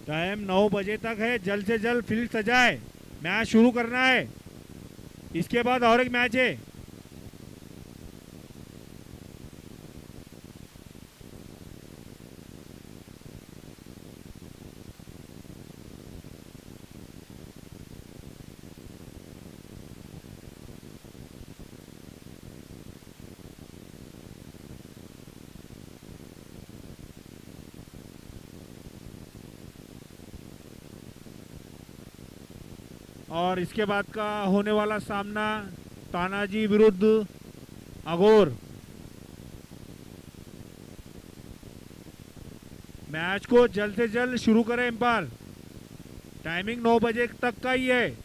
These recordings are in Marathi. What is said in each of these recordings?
टाइम 9 बजे तक है, जल्द से जल्द फील्ड सजाए, मैच शुरू करना है। इसके बाद और एक मैच है। और इसके बाद का होने वाला सामना तानाजी विरुद्ध अघोर। मैच को जल्द से जल्द शुरू करें एम्पायर। टाइमिंग 9 बजे तक का ही है।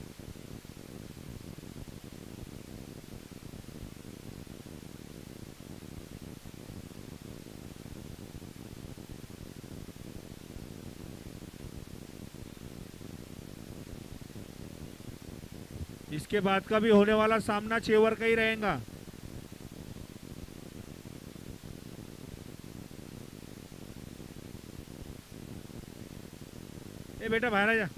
इसके बाद का भी होने वाला सामना 6 ओवर का ही रहेगा। ए बेटा बाहर आ जा।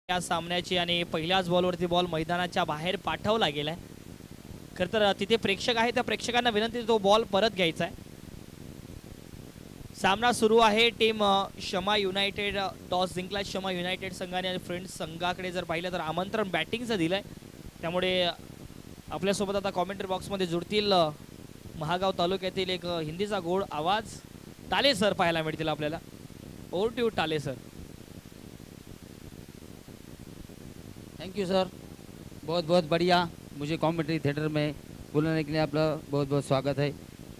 या सामन्याची आणि पहिल्याच बॉलवरती बॉल मैदानाच्या बाहेर पाठवला गेलाय। खरं तर तिथे प्रेक्षक आहे, त्या प्रेक्षकांना विनंती तो बॉल परत घ्यायचा आहे। सामना सुरू आहे। टीम शमा युनायटेड टॉस जिंकला शमा युनायटेड संघाने आणि फ्रेंड्स संघाकडे जर पाहिलं तर आमंत्रण बॅटिंगचं दिलंय, त्यामुळे आपल्यासोबत आता कॉमेंट्री बॉक्समध्ये जुळतील महागाव तालुक्यातील एक हिंदीचा गोड आवाज टाले सर पाहायला मिळतील आपल्याला। Over to Tale sir. Thank you sir, बहुत बहुत बढ़िया। मुझे कॉमेंट्री थिएटर में बोलने के लिए आपका बहुत बहुत स्वागत है।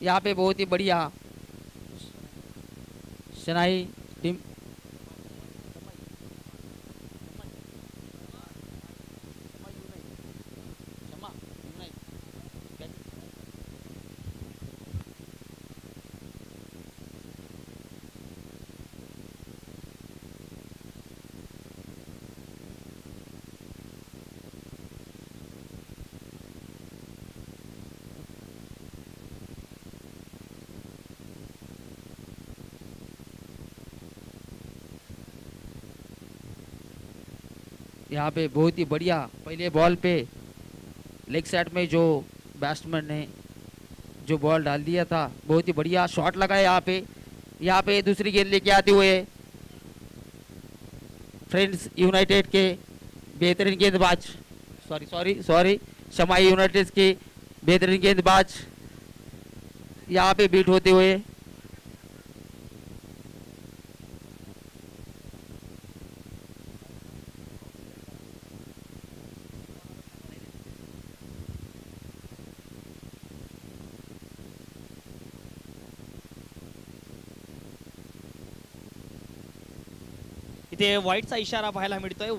यहाँ पे बहुत ही बढ़िया शनाई टीम यहाँ पे बहुत ही बढ़िया पहले बॉल पे लेग साइड में जो बैट्समैन ने जो बॉल डाल दिया था, बहुत ही बढ़िया शॉट लगा है। यहाँ पे दूसरी गेंद लेके आते हुए फ्रेंड्स यूनाइटेड के बेहतरीन गेंदबाज सॉरी शमाई यूनाइटेड के बेहतरीन गेंदबाज यहाँ पे बीट होते हुए इथे वाइडचा इशारा पाहायला मिळतोय।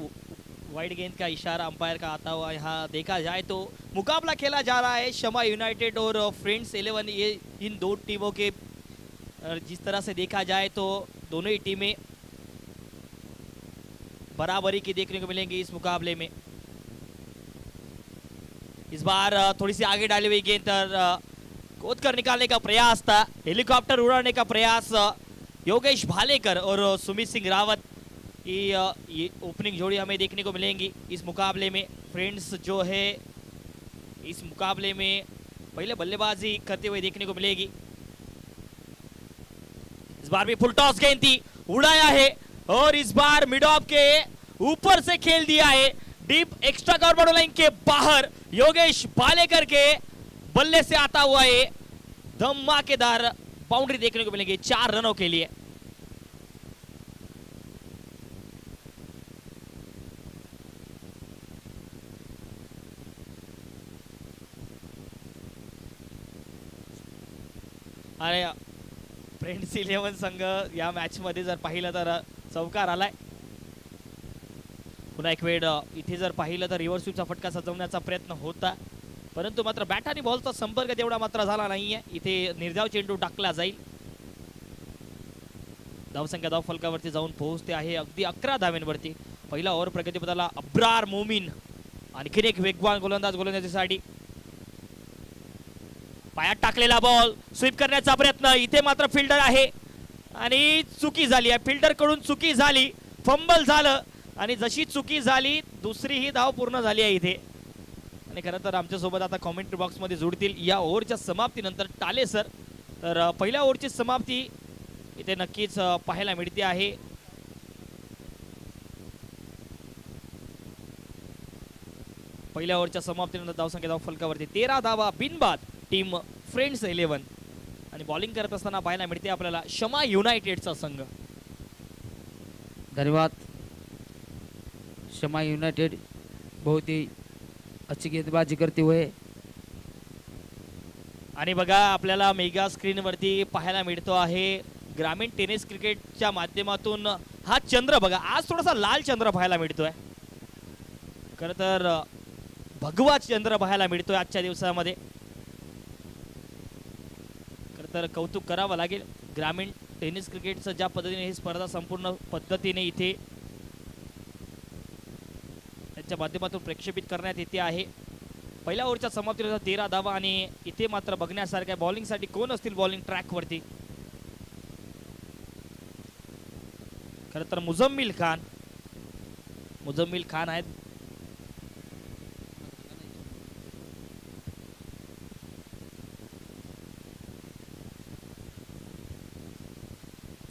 वाइड गेंद का इशारा अंपायर का आता हुआ यहाँ देखा जाए तो मुकाबला खेला जा रहा है शमा यूनाइटेड और फ्रेंड्स 11। ये इन दो टीमों के जिस तरह से देखा जाए तो दोनों ही टीमें बराबरी की देखने को मिलेंगी इस मुकाबले में। इस बार थोड़ी सी आगे डाली हुई गेंद कूद कर निकालने का प्रयास था, हेलीकॉप्टर उड़ाने का प्रयास योगेश भालेकर और सुमित सिंह रावत की ये ओपनिंग जोड़ी हमें देखने को मिलेंगी इस मुकाबले में। फ्रेंड्स जो है इस मुकाबले में पहले बल्लेबाजी करते हुए देखने को मिलेगी। इस बार भी फुल टॉस गेंद थी, उड़ाया है और इस बार मिड ऑफ के ऊपर से खेल दिया है, deep extra cover border line के बाहर योगेश भालेकर के बल्ले से आता हुआ है धमाकेदार बाउंड्री देखने को मिलेगी 4 रनों के लिए। अरे फ्रेंड्स 11 संघ या मॅच मध्ये जर पाहिलं तर चौकार आलाय। पुन्हा एक वेळ इथे जर पाहिलं तर रिव्हर्स स्वीपचा फटका सजवण्याचा प्रयत्न होता, परंतु मात्र बॅट आणि बॉलचा संपर्क तेवढा मात्र झाला नाहीये। इथे निर्धाव चेंडू टाकला जाईल। धावसंख्या धाव फलकावरती जाऊन पोहोचते आहे अगदी 11 धाव्यांवरती। पहिला ओव्हर प्रगतीपथाला अब्रार मोमीन, आणखीन एक वेगवान गोलंदाज गोलंदाजीसाठी। पायात टाकलेला बॉल स्वीप करण्याचा प्रयत्न, इथे मात्र फिल्डर आहे आणि चुकी झाली आहे, फिल्डर कडून चुकी झाली, फंबल झालं आणि जशी चुकी झाली दुसरी ही धाव पूर्ण झाली आहे इथे। आणि खरं तर आमच्या सोबत आता कमेंट्री बॉक्स मध्ये जोडतील या ओव्हरच्या समाप्तीनंतर टाले सर। तर पहिल्या ओव्हरची समाप्ती इथे नक्कीच पाहायला मिळते आहे। पहिल्या ओव्हरच्या समाप्तीनंतर धावसंख्या धाव फलकावरती 13 धावा बिनबाद टीम फ्रेंड्स 11 आणि बॉलिंग करत असताना पाहायला मिळते आपल्याला शमा युनायटेडचा संघ। धन्यवाद। शमा यूनाइटेड बहुत ही अच्छी गेंदबाजी करते हुए आणि बघा आपल्याला मेगा स्क्रीन वरती पाहायला मिळतो आहे ग्रामीण टेनिस क्रिकेटच्या माध्यमातून हा चंद्र बघा, आज थोडासा लाल चंद्र पाहायला मिळतोय। खरं तर भगवा चंद्र पाहायला मिळतोय आजच्या दिवसामध्ये। खरं तर कौतुक करावं लागेल ग्रामीण टेनिस क्रिकेटचं, ज्या पद्धतीने ही स्पर्धा संपूर्ण पद्धतीने इथे त्यांच्या माध्यमातून प्रक्षेपित करण्यात येते आहे। पहिल्या ओव्हरच्या समाप्तीला 13 धावा आणि इथे मात्र बघण्यासारखं बॉलिंग साठी कोण असतील बॉलिंग ट्रॅक वरती। खरं तर मुजम्मिल खान आहेत।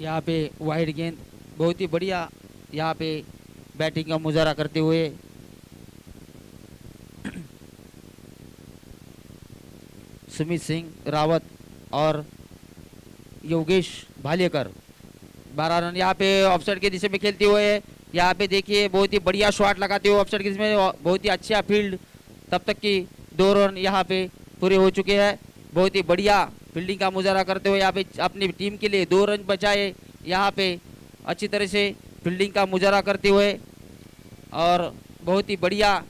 यहाँ पे वाइड गेंद बहुत ही बढ़िया यहाँ पे बैटिंग का मुजाहरा करते हुए सुमित सिंह रावत और योगेश भालेकर 12 रन यहाँ पे ऑफसाइड के दिशा में खेलते हुए। यहाँ पे देखिए बहुत ही बढ़िया शॉट लगाते हुए ऑफसाइड के दिशा में, बहुत ही अच्छा फील्ड, तब तक की 2 रन यहाँ पे पूरे हो चुके हैं। बहुत ही बढ़िया फील्डिंग का मुजाहरा करते हुए यहाँ पे अपनी टीम के लिए 2 रन बचाए, यहाँ पे अच्छी तरह से फील्डिंग का मुजाहरा करते हुए और बहुत ही बढ़िया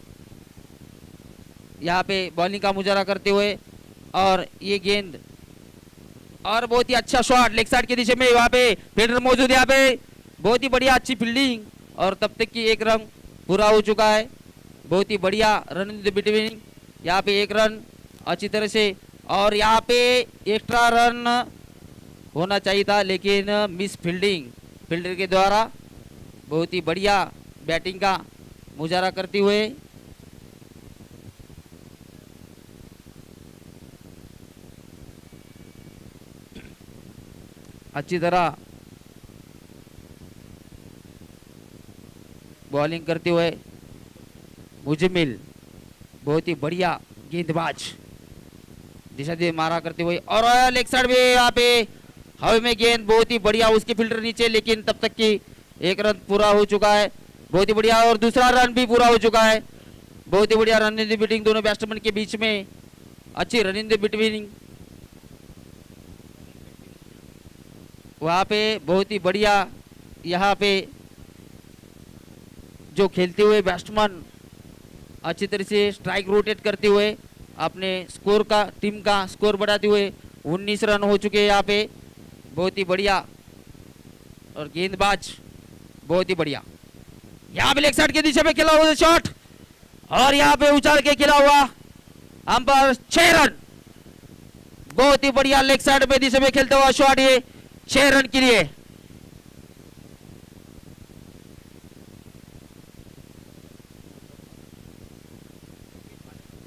यहाँ पे बॉलिंग का मुजाहरा करते हुए और ये गेंद और बहुत ही अच्छा शॉट लेग साइड की दिशा में, वहाँ पे फील्डर मौजूद है, यहाँ पे बहुत ही बढ़िया अच्छी फील्डिंग और तब तक की 1 रन पूरा हो चुका है। बहुत ही बढ़िया रन इन द बिटवीन, यहाँ पे 1 रन अच्छी तरह से और यहाँ पे एक्स्ट्रा रन होना चाहिए था लेकिन मिस फील्डिंग फील्डर के द्वारा। बहुत ही बढ़िया बैटिंग का मुजाहरा करते हुए अच्छी तरह बॉलिंग करते हुए मुजम्मिल बहुत ही बढ़िया गेंदबाज दिशा दे मारा करते हुए और लेग साइड में यहाँ पे हवा में गेंद बहुत ही बढ़िया, उसके फील्डर नीचे, लेकिन तब तक की 1 रन पूरा हो चुका है। बहुत ही बढ़िया और दूसरा रन भी पूरा हो चुका है। बहुत ही बढ़िया रन इन द बिटवीन दोनों बैट्समैन के बीच में, अच्छी रन इन द बिटवीन। वहाँ पे बहुत ही बढ़िया यहाँ पे जो खेलते हुए बैट्समैन अच्छी तरह से स्ट्राइक रोटेट करते हुए अपने स्कोर का टीम का स्कोर बढ़ाते हुए 19 रन हो चुके हैं यहाँ पे। बहुत ही बढ़िया और गेंदबाज बहुत ही बढ़िया। यहाँ पे लेग साइड के दिशा में खेला हुआ शॉट और यहाँ पे उछाल के खेला हुआ अंपायर 6 रन। बहुत ही बढ़िया लेग साइड में दिशा में खेलता हुआ शॉट, ये 6 रन के लिए।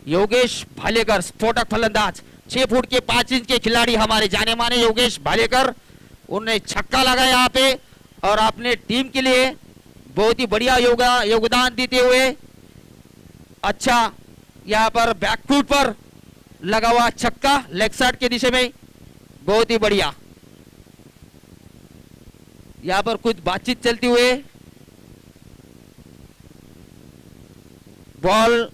योगेश भालेकर स्फोटक फलंदाज, 6 फुट के 5 इंच के खिलाड़ी हमारे जाने माने योगेश भालेकर, उन्होंने छक्का लगाया यहाँ पे और अपने टीम के लिए बहुत ही बढ़िया योगदान देते हुए अच्छा यहाँ पर बैकफुट पर लगा हुआ छक्का लेग साइड के दिशा में, बहुत ही बढ़िया। यहाँ पर कुछ बातचीत चलती हुए बॉल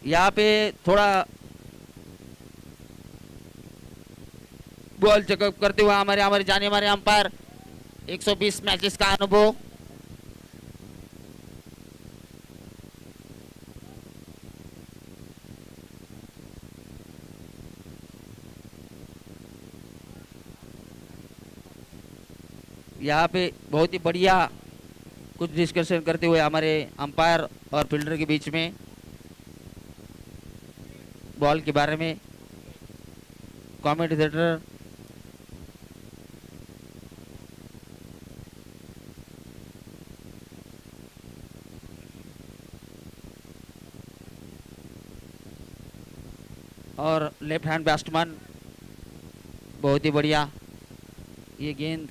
यहाँ पे थोड़ा बॉल चेकअप करते हुए हमारे जाने हमारे अंपायर, 120 मैचेस का अनुभव। यहाँ पे बहुत ही बढ़िया कुछ डिस्कशन करते हुए हमारे अंपायर और फील्डर के बीच में बॉल के बारे में कमेंटेटर और लेफ्ट हैंड बैट्समैन बहुत ही बढ़िया ये गेंद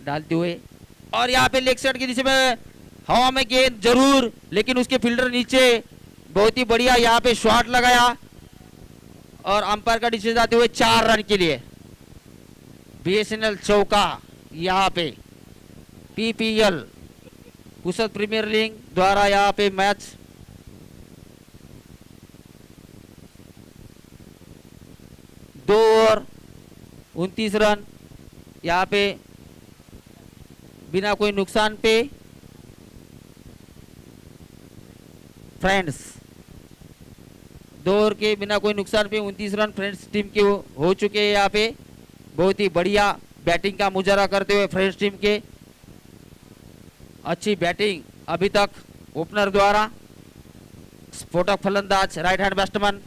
डालते हुए और यहाँ पे लेग साइड की दिशा में हवा में गेंद जरूर, लेकिन उसके फील्डर नीचे, बहुत ही बढ़िया यहाँ पे शॉट लगाया और अंपायर का डिसीजन जाते हुए 4 रन के लिए। बीएसएनएल चौका यहाँ पे पीपीएल गुजरात प्रीमियर लीग द्वारा यहाँ पे मैच दो ओवर 29 रन यहाँ पे बिना कोई नुकसान पे फ्रेंड्स, 2 ओवर के बिना कोई नुकसान पे 29 रन फ्रेंड्स टीम के हो चुके हैं। यहाँ पे बहुत ही बढ़िया बैटिंग का मुजाहरा करते हुए फ्रेंड्स टीम के अच्छी बैटिंग अभी तक ओपनर द्वारा, स्फोटक फलंदाज right hand batsman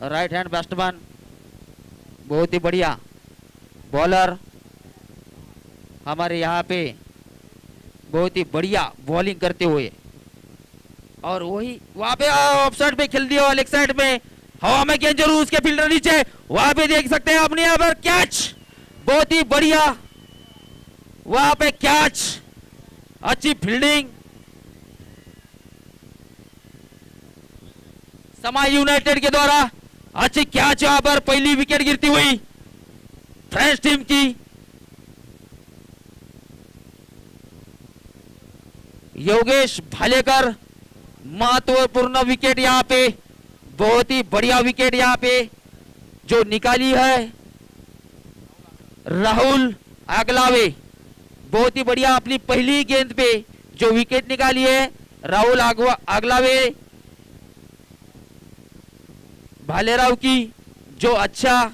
right hand batsman बहुत ही बढ़िया बॉलर हमारे यहाँ पे बहुत ही बढ़िया बॉलिंग करते हुए और वही वहां पे ऑफ साइड पे खेल दिया लेग साइड में, हवा में गेंद जरूर, उसके फील्डर नीचे, वहां पे देख सकते हैं अपने यहाँ पर कैच, बहुत ही बढ़िया वहां पे कैच, अच्छी फील्डिंग समाई यूनाइटेड के द्वारा, अच्छी कैच यहाँ पर पहली विकेट गिरती हुई फ्रेंच टीम की। योगेश भालेकर महत्वपूर्ण विकेट यहाँ पे, बहुत ही बढ़िया विकेट यहाँ पे जो निकाली है राहुल आगलावे, बहुत ही बढ़िया अपनी पहली गेंद पे जो विकेट निकाली है राहुल आगलावे भालेराव की, जो अच्छा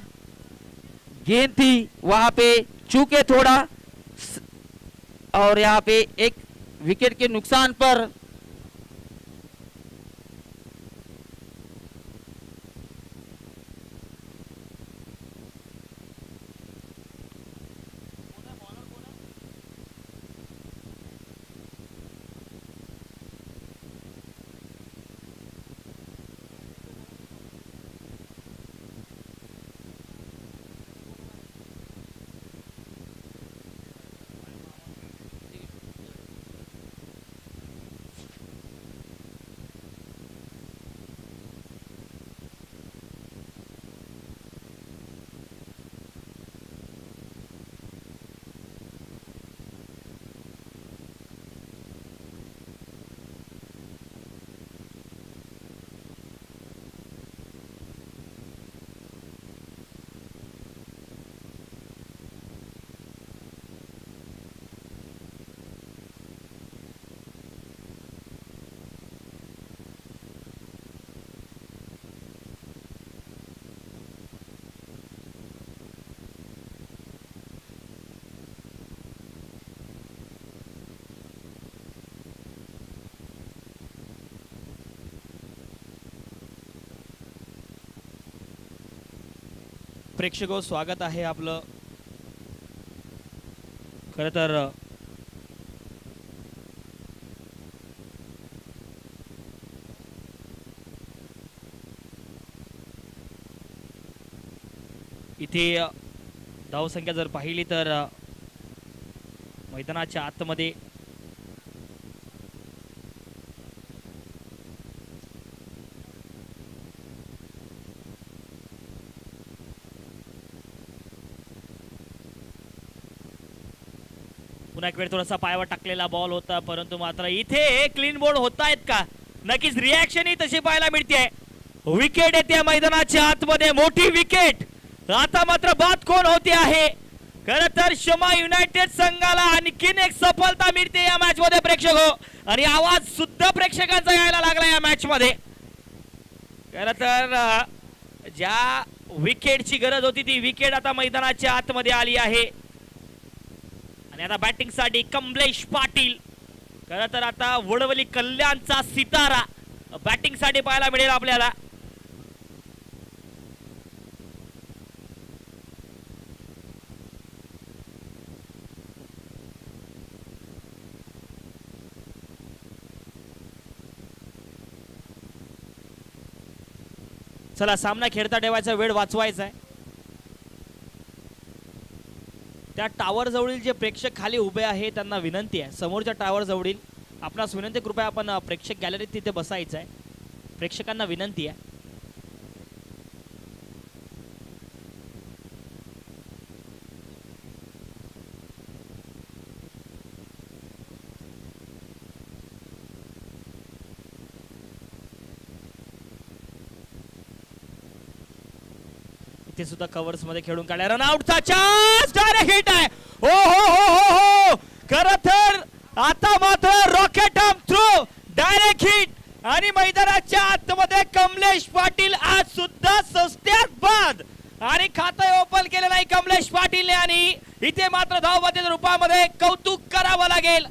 गेंद थी वहां पे चूके थोड़ा और यहाँ पे एक विकेट के नुकसान पर प्रेक्षक हो, स्वागत आहे आपलं. खरं तर इथे धावसंख्या जर पाहिली तर मैदानाच्या आतमध्ये पुन्हा एक वेळ थोडासा पायावर टाकलेला बॉल होता, परंतु मात्र इथे क्लीन बोर्ड होत आहेत का? नक्कीच रिॲक्शन ही तशी पाहायला मिळते. विकेट येते मैदानाच्या आतमध्ये, मोठी विकेट. आता मात्र बाद कोण होते आहे? खरं तर शमा युनायटेड संघाला आणखीन एक सफलता मिळते या मॅच मध्ये प्रेक्षक हो, आणि आवाज सुद्धा प्रेक्षकांचा यायला लागला या मॅच मध्ये. खरं तर ज्या विकेटची गरज होती ती विकेट आता मैदानाच्या आतमध्ये आली आहे. आणि आता बॅटिंग साठी कमलेश पाटील. खरं तर आता वडवली कल्याणचा सितारा बॅटिंग साठी पाहायला मिळेल आपल्याला. चला, सामना खेळता ठेवायचा, वेळ वाचवायचा आहे. त्या टावर जवळील जे प्रेक्षक खाली उभे आहेत त्यांना विनंती आहे, समोरच्या टावर जवळील आपणास विनंती, कृपया आपण प्रेक्षक गॅलरीत तिथे बसायचं आहे. प्रेक्षकांना विनंती आहे. इथे सुद्धा कव्हर्स मध्ये खेळून काढला, रन आउटचा चान्स, डायरेक्ट हिट आहे. हो हो हो हो हो, खरं तर आता मात्र रॉकेट थ्रू डायरेक्ट हिट. आणि मैदानाच्या आतमध्ये कमलेश पाटील आज सुद्धा सस्त्यात बाद, आणि खातं ओपन केलं नाही कमलेश पाटीलने. आणि इथे मात्र धावबादीच्या रूपामध्ये कौतुक करावं लागेल.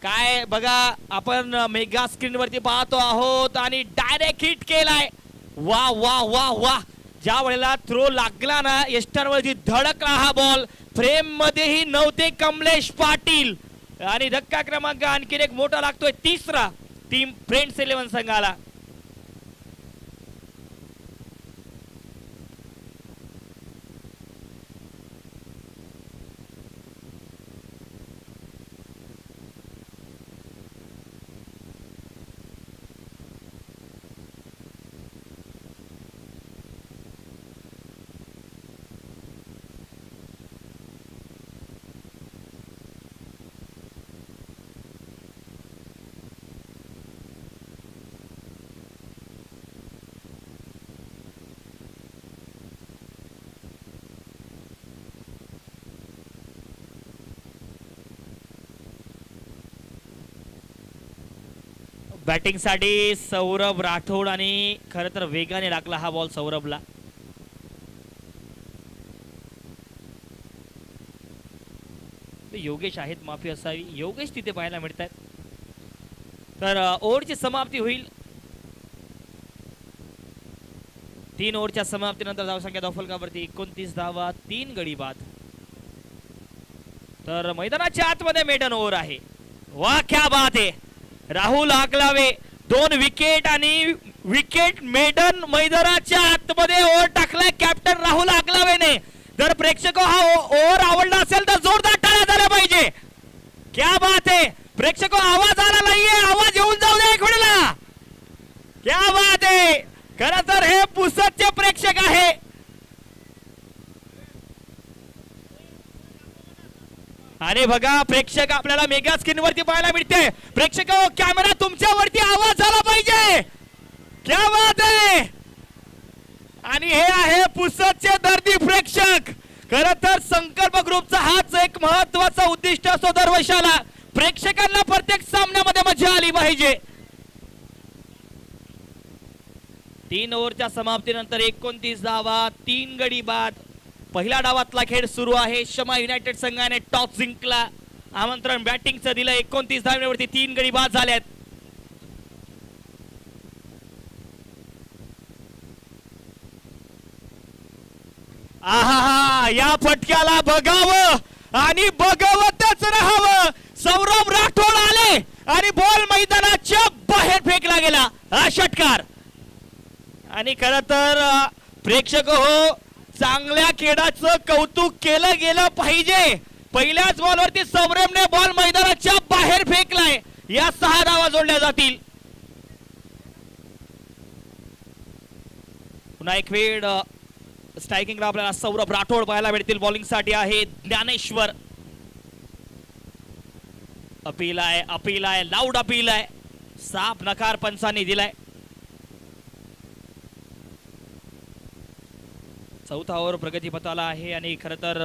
काय बघा, आपण मेगा स्क्रीन वरती पाहतो आहोत आणि डायरेक्ट हिट केलाय. वा वा वा वा, ज्या वेळेला थ्रो लागला ना, यष्टांवरती धडकला हा बॉल. फ्रेम मध्येही नव्हते कमलेश पाटील, आणि धक्का क्रमांक आणखीन एक मोठा लागतोय, तिसरा टीम फ्रेंड्स 11 संघाला. बॅटिंग साठी सौरभ राठोड, आणि खरं तर वेगाने लागला हा बॉल सौरभला. योगेश आहेत, माफी असावी, योगेश तिथे पाहायला मिळतात. तर ओव्हरची समाप्ती होईल. 3 ओव्हरच्या समाप्तीनंतर धावसंख्या धावफलकावरती 29 धावा, 3 गडी बाद. तर मैदानाच्या आतमध्ये मेडन ओव्हर आहे. वा क्या बात आहे. राहुल आगलावे 2 विकेट, आणि विकेट मेडन मैदानाच्या आतमध्ये ओव्हर टाकलाय कॅप्टन राहुल आगलावेने. जर प्रेक्षक हा ओव्हर आवडला असेल तर जोरदार टाळ्या झाल्या पाहिजे. क्या बात आहे. प्रेक्षक आवाज आला नाहीये, आवाज येऊन जाऊ दे एक वेळेला. क्या बात आहे. खरं तर हे पुसदचे प्रेक्षक आहे. आणि बघा, प्रेक्षक आपल्याला मेगा स्क्रीन वरती पाहायला मिळते. प्रेक्षक कॅमेरा तुमच्यावरती, आवाज झाला पाहिजे. क्या बात आहे. आणि हे आहे पुसदचे दर्दी प्रेक्षक. खरं तर संकल्प ग्रुपचा हाच एक महत्वाचा उद्दिष्ट असतो दरवर्षाला, प्रेक्षकांना प्रत्येक सामन्यामध्ये मजा आली पाहिजे. 3 ओव्हरच्या समाप्तीनंतर 29 धावा, 3 गडी बाद. पहिल्या डावातला खेळ सुरू आहे. शमा युनायटेड संघाने टॉस जिंकला. आमंत्रण बॅटिंगचं दिलं. 29 धावांवरती 3 गडी बाद झाल्यात. आहा, या फटक्याला बघावं आणि बघवतच राहावं. सौरभ राठोड आले आणि बॉल मैदानाच्या बाहेर फेकला गेला. हा षटकार. आणि खर तर प्रेक्षक हो, चांगल्या खेळाचं कौतुक केलं गेलं पाहिजे. पहिल्याच बॉलवरती सौरभने बॉल मैदानाच्या बाहेर फेकलाय. या 6 धावा जोडल्या जातील. पुन्हा एक वेळ स्ट्रायकिंगला आपल्याला सौरभ राठोड पाहायला भेटतील. बॉलिंग साठी आहे ज्ञानेश्वर. अपील आहे लाऊड अपील आहे. साफ नकार पंचांनी दिलाय. चौथा ओव्हर प्रगतीपथाला आहे आणि खरं तर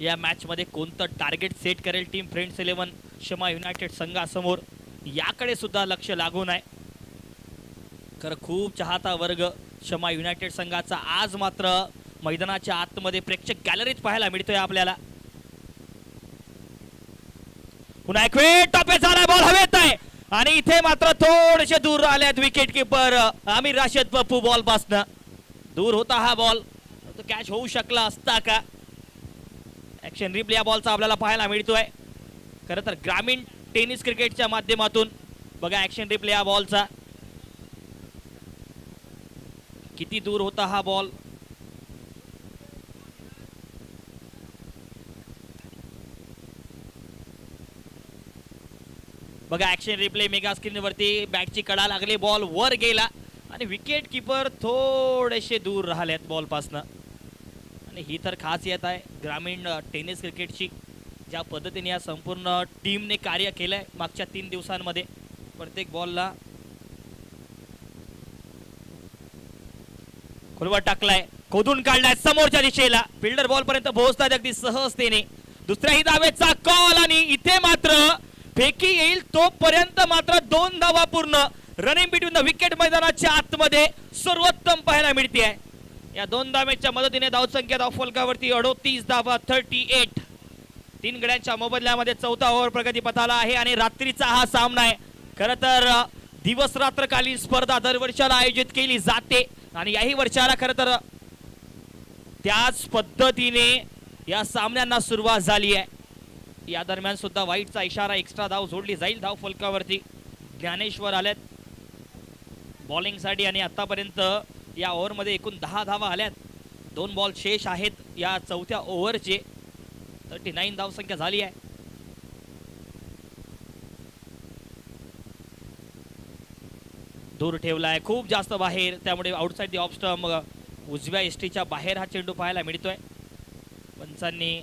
या मॅच मध्ये कोणतं टार्गेट सेट करेल टीम फ्रेंड्स 11 शमा युनायटेड संघासमोर याकडे सुद्धा लक्ष लागून आहे. खरं खूप चाहता वर्ग शमा युनायटेड संघाचा आज मात्र मैदानाच्या आतमध्ये प्रेक्षक गॅलरीत पाहायला मिळतोय आपल्याला. पुन्हा एक वेळ टॉपे झाला. बॉल हवेत आहे आणि इथे मात्र थोडेसे दूर आलेत wicket keeper Aamir Rashid Pappu ball पासन. दूर होता हा बॉल. कॅच होऊ शकला असता का. ऍक्शन रिप्ले या बॉलचा आपल्याला पाहायला मिळतोय. खरं तर ग्रामीण टेनिस क्रिकेटच्या माध्यमातून बघा ऍक्शन रिप्ले या बॉलचा. किती दूर होता हा बॉल. बघा ऍक्शन रिप्ले मेगा स्क्रीन वरती. बॅटची कडा लागली, बॉल वर गेला आणि विकेट किपर थोडेसे दूर राहिलेत बॉल पासन. आणि ही तर खासियत आहे ग्रामीण टेनिस क्रिकेटची. ज्या पद्धतीने या संपूर्ण टीमने कार्य केलंय मागच्या 3 दिवसांमध्ये. प्रत्येक बॉलला खोलवर टाकलाय, खोदून काढलाय समोरच्या दिशेला. फिल्डर बॉल पर्यंत पोहोचतात अगदी सहजतेने. दुसऱ्याही धावेचा कॉल आणि इथे मात्र फेकी येईल तोपर्यंत मात्र 2 धावा पूर्ण. रनिंग बिटवीन द विकेट मैदानाच्या आतमध्ये सर्वोत्तम पाहायला मिळते. या 2 धावेच्या मदतीने धावसंख्या धावफलकावरती 38 धावा 38. 3 गड्यांच्या मोबदल्यामध्ये चौथा ओव्हर प्रगतीपथाला आहे आणि रात्रीचा हा सामना आहे. खरं तर दिवस रात्रकालीन स्पर्धा दरवर्षाला आयोजित केली जाते आणि याही वर्षाला खरं तर त्याच पद्धतीने या सामन्यांना सुरुवात झाली आहे. या दरम्यान सुद्धा वाईटचा इशारा, एक्स्ट्रा धाव जोडली जाईल धाव फलकावरती. ज्ञानेश्वर आलेत बॉलिंग साठी आणि आतापर्यंत या ओव्हर मध्ये एकूण 10 धावा आल्यात. 2 बॉल शेष आहेत या चौथ्या ओव्हरचे. 39 धावसंख्या झाली आहे. दूर ठेवलाय खूप जास्त बाहेर, त्यामुळे आउटसाइड दी ऑफ स्टंप उजव्या एसटीच्या बाहेर हा चेंडू पाहायला मिळतोय. पंचांनी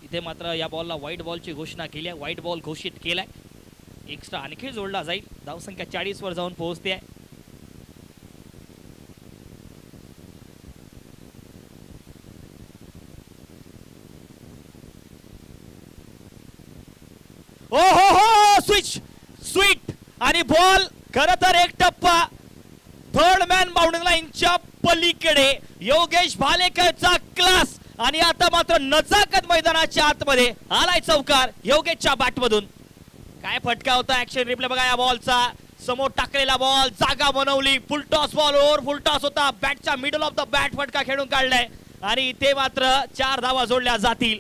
इथे मात्र या बॉलला व्हाईट बॉलची घोषणा केली आहे. व्हाईट बॉल घोषित केलाय. एक्स्ट्रा आणखी जोडला जाईल. धावसंख्या 40 वर जाऊन पोहोचते आहे. ओ हो हो स्विच आणि बॉल खरं तर एक टप्पा थर्ड मॅन बाउंड्री लाईनच्या पलीकडे योगेश भालेकरचा क्लास. आणि आता मात्र नजाकत मैदानाच्या आतमध्ये आलाय चौकार योगेशच्या बॅटमधून. काय फटका होता. ऍक्शन रिप्ले बघा या बॉलचा. समोर टाकलेला बॉल जागा बनवली. फुल टॉस बॉल ओव्हर फुल टॉस होता. बॅटच्या मिडल ऑफ द बॅट फटका खेळून काढलाय आणि इथे मात्र 4 धावा जोडल्या जातील.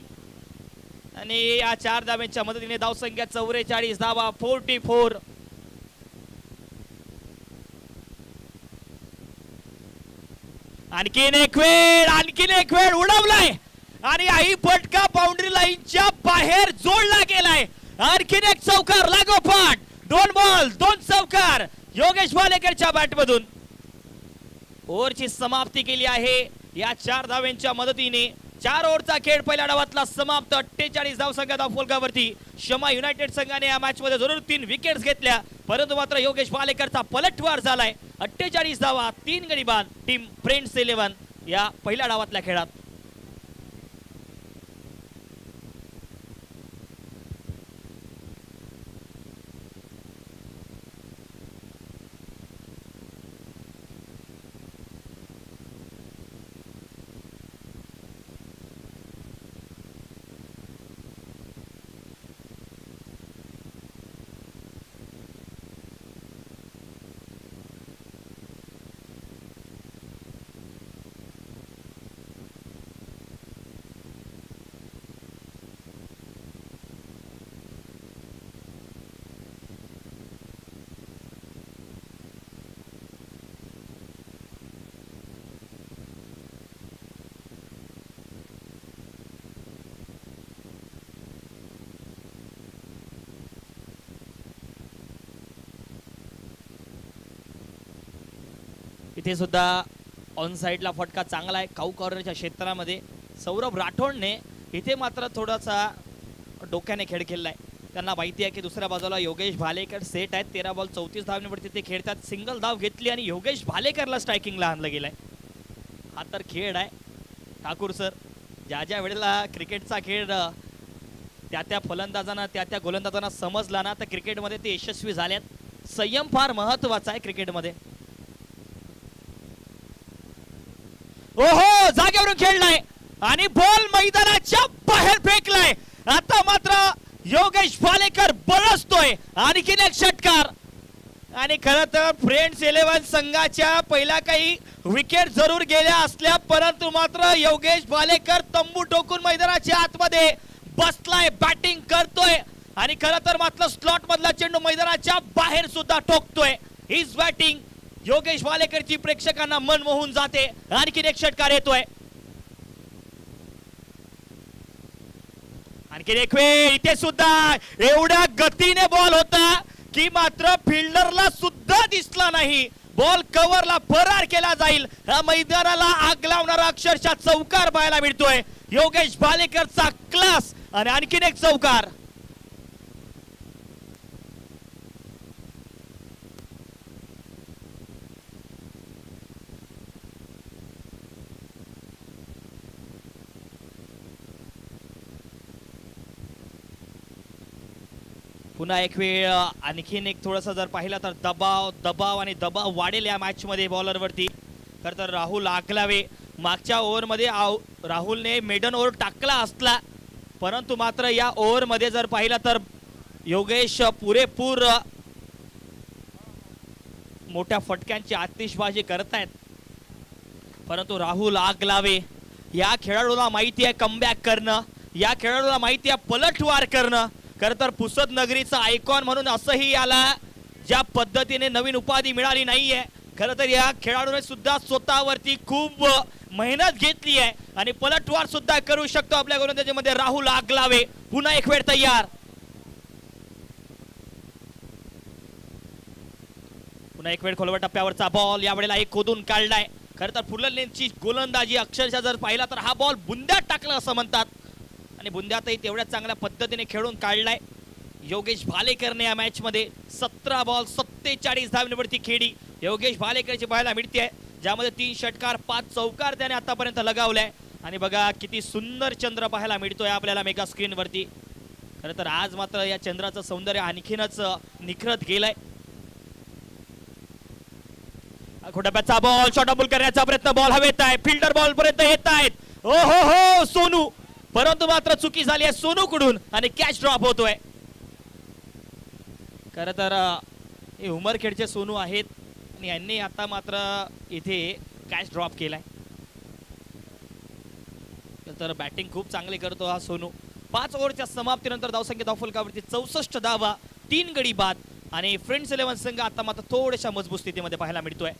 आणि या 4 धाव्यांच्या मदतीने धावसंख्या 44 धावा 44. आणखीन एक वेळ उडवलाय आणि आई फटका बाउंड्री लाईनच्या बाहेर जोडला गेलाय. आणखीन एक चौकार लागोपाठ. 2 बॉल 2 चौकार योगेश भालेकरच्या बॅटमधून. ओव्हरची समाप्ती केली आहे या 4 धाव्यांच्या मदतीने. 4 ओव्हरचा खेळ पहिल्या डावातला समाप्त. 48 धावसंख्या धावफलकावरती. शमा युनायटेड संघाने या मॅच मध्ये जरूर 3 विकेट्स घेतल्या, परंतु मात्र योगेश भालेकरचा पलटवार झालाय. 48 धावा 3 गडी बाद टीम फ्रेंड्स 11 या पहिल्या डावातल्या खेळात. इथे सुद्धा ऑन साईडला फटका चांगला आहे काऊ कॉर्नरच्या क्षेत्रामध्ये. सौरभ राठोडने इथे मात्र थोडासा डोक्याने खेळ खेळलाय. त्यांना माहिती आहे की दुसऱ्या बाजूला योगेश भालेकर सेट आहेत. 13 बॉल 34 धावांवरती ते खेळतात. सिंगल धाव घेतली आणि योगेश भालेकरला स्ट्रायकिंगला आणलं गेलंय. हा तर खेळ आहे ठाकूर सर. ज्या ज्या वेळेला क्रिकेटचा खेळ त्या फलंदाजांना त्या गोलंदाजांना समजला ना तर क्रिकेटमध्ये ते यशस्वी झाल्यात. संयम फार महत्वाचा आहे क्रिकेटमध्ये. ओहो जागेवरून खेळलाय आणि बॉल मैदानाच्या बाहेर फेकलाय. आता मात्र योगेश भालेकर बरसतोय. आणखीन एक षटकार. आणि खरं तर फ्रेंड्स 11 संघाच्या पहिल्या काही विकेट जरूर गेल्या असल्या परंतु मात्र योगेश भालेकर तंबू टोकून मैदानाच्या आतमध्ये बसलाय. बॅटिंग करतोय आणि खरं तर मात्र स्लॉट मधला चेंडू मैदानाच्या बाहेर सुद्धा ठोकतोय. हीच बॅटिंग योगेश भालेकरची प्रेक्षकांना मन मोहून जाते. आणखीन एक षटकार येतोय. आणखीन एक वेळ. इथे सुद्धा एवढ्या गतीने बॉल होता की मात्र फिल्डरला सुद्धा दिसला नाही. बॉल कव्हरला फरार केला जाईल. या मैदानाला आग लावणारा अक्षरशः चौकार पाहायला मिळतोय. योगेश भालेकरचा क्लास आणि आणखीन एक चौकार. पुन्हा एक वेळ. आणखीन एक थोडासा जर पाहिला तर दबाव आणि दबाव वाढेल या मॅच मध्ये बॉलरवरती. खरं तर राहुल आगलावे मागच्या ओव्हरमध्ये राहुलने मेडन ओव्हर टाकला असला परंतु मात्र या ओव्हरमध्ये जर पाहिला तर योगेश पुरेपूर मोठ्या फटक्यांची आतिषबाजी करतायत. परंतु राहुल आगलावे या खेळाडूला माहिती आहे कमबॅक करणं. या खेळाडूला माहिती आहे पलटवार करणं. खरं तर पुसद नगरीचा आयकॉन म्हणून असंही याला ज्या पद्धतीने नवीन उपाधी मिळाली नाहीये. खरं तर या खेळाडूने सुद्धा स्वतःवरती खूप मेहनत घेतली आहे आणि पलटवार सुद्धा करू शकतो आपल्या गोलंदाजीमध्ये राहुल आगलावे. पुन्हा एक वेळ तयार. पुन्हा एक वेळ खोलवर टप्प्यावरचा बॉल यावेळेला एक खोदून काढलाय. खरं तर फुलरलेनची गोलंदाजी अक्षरशः जर पाहिला तर हा बॉल बुंद्यात टाकला असं म्हणतात आणि बुंद्यातही तेवढ्या चांगल्या पद्धतीने खेळून काढलाय योगेश भालेकरने. या मॅच मध्ये 17 बॉल 47 धावांवरती खेळी योगेश भालेकरची पाहायला मिळते ज्यामध्ये 3 षटकार 5 चौकार त्याने आतापर्यंत लगावलाय. आणि बघा किती सुंदर चंद्र पाहायला मिळतोय आपल्याला मेगा स्क्रीन वरती. खरं तर आज मात्र या चंद्राचं सौंदर्य आणखीनच निखरत गेलंय. खोटाप्याचा बॉल शॉर्ट बॉल करण्याचा प्रयत्न. बॉल हवेत आहे. फिल्डर बॉल पर्यंत येत आहेत. ओ हो हो सोनू. परंतु मात्र चुकी झाली आहे सोनूकडून आणि कॅच ड्रॉप होतोय. खरं तर हे उमरखेडचे सोनू आहेत आणि यांनी आता मात्र इथे कॅच ड्रॉप केलाय. तर बॅटिंग खूप चांगली करतो हा सोनू. 5 ओव्हरच्या समाप्तीनंतर धावसंख्या धावफलकावरती 64 धावा 3 गडी बाद आणि फ्रेंड्स 11 संघ आता मात्र थोड्याशा मजबूत स्थितीमध्ये पाहायला मिळतोय.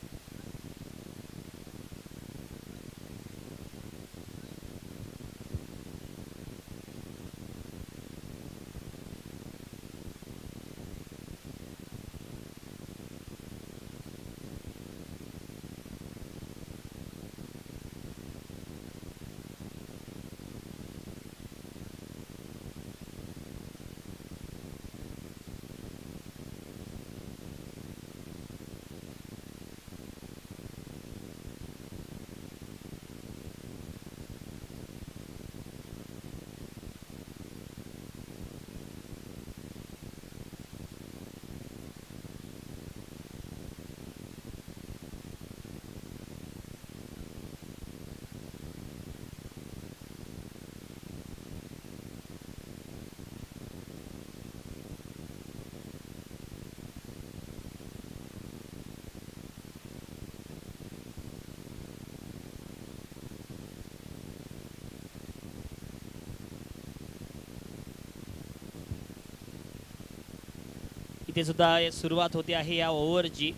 इथे सुद्धा सुरुवात होते आहे या ओव्हरची.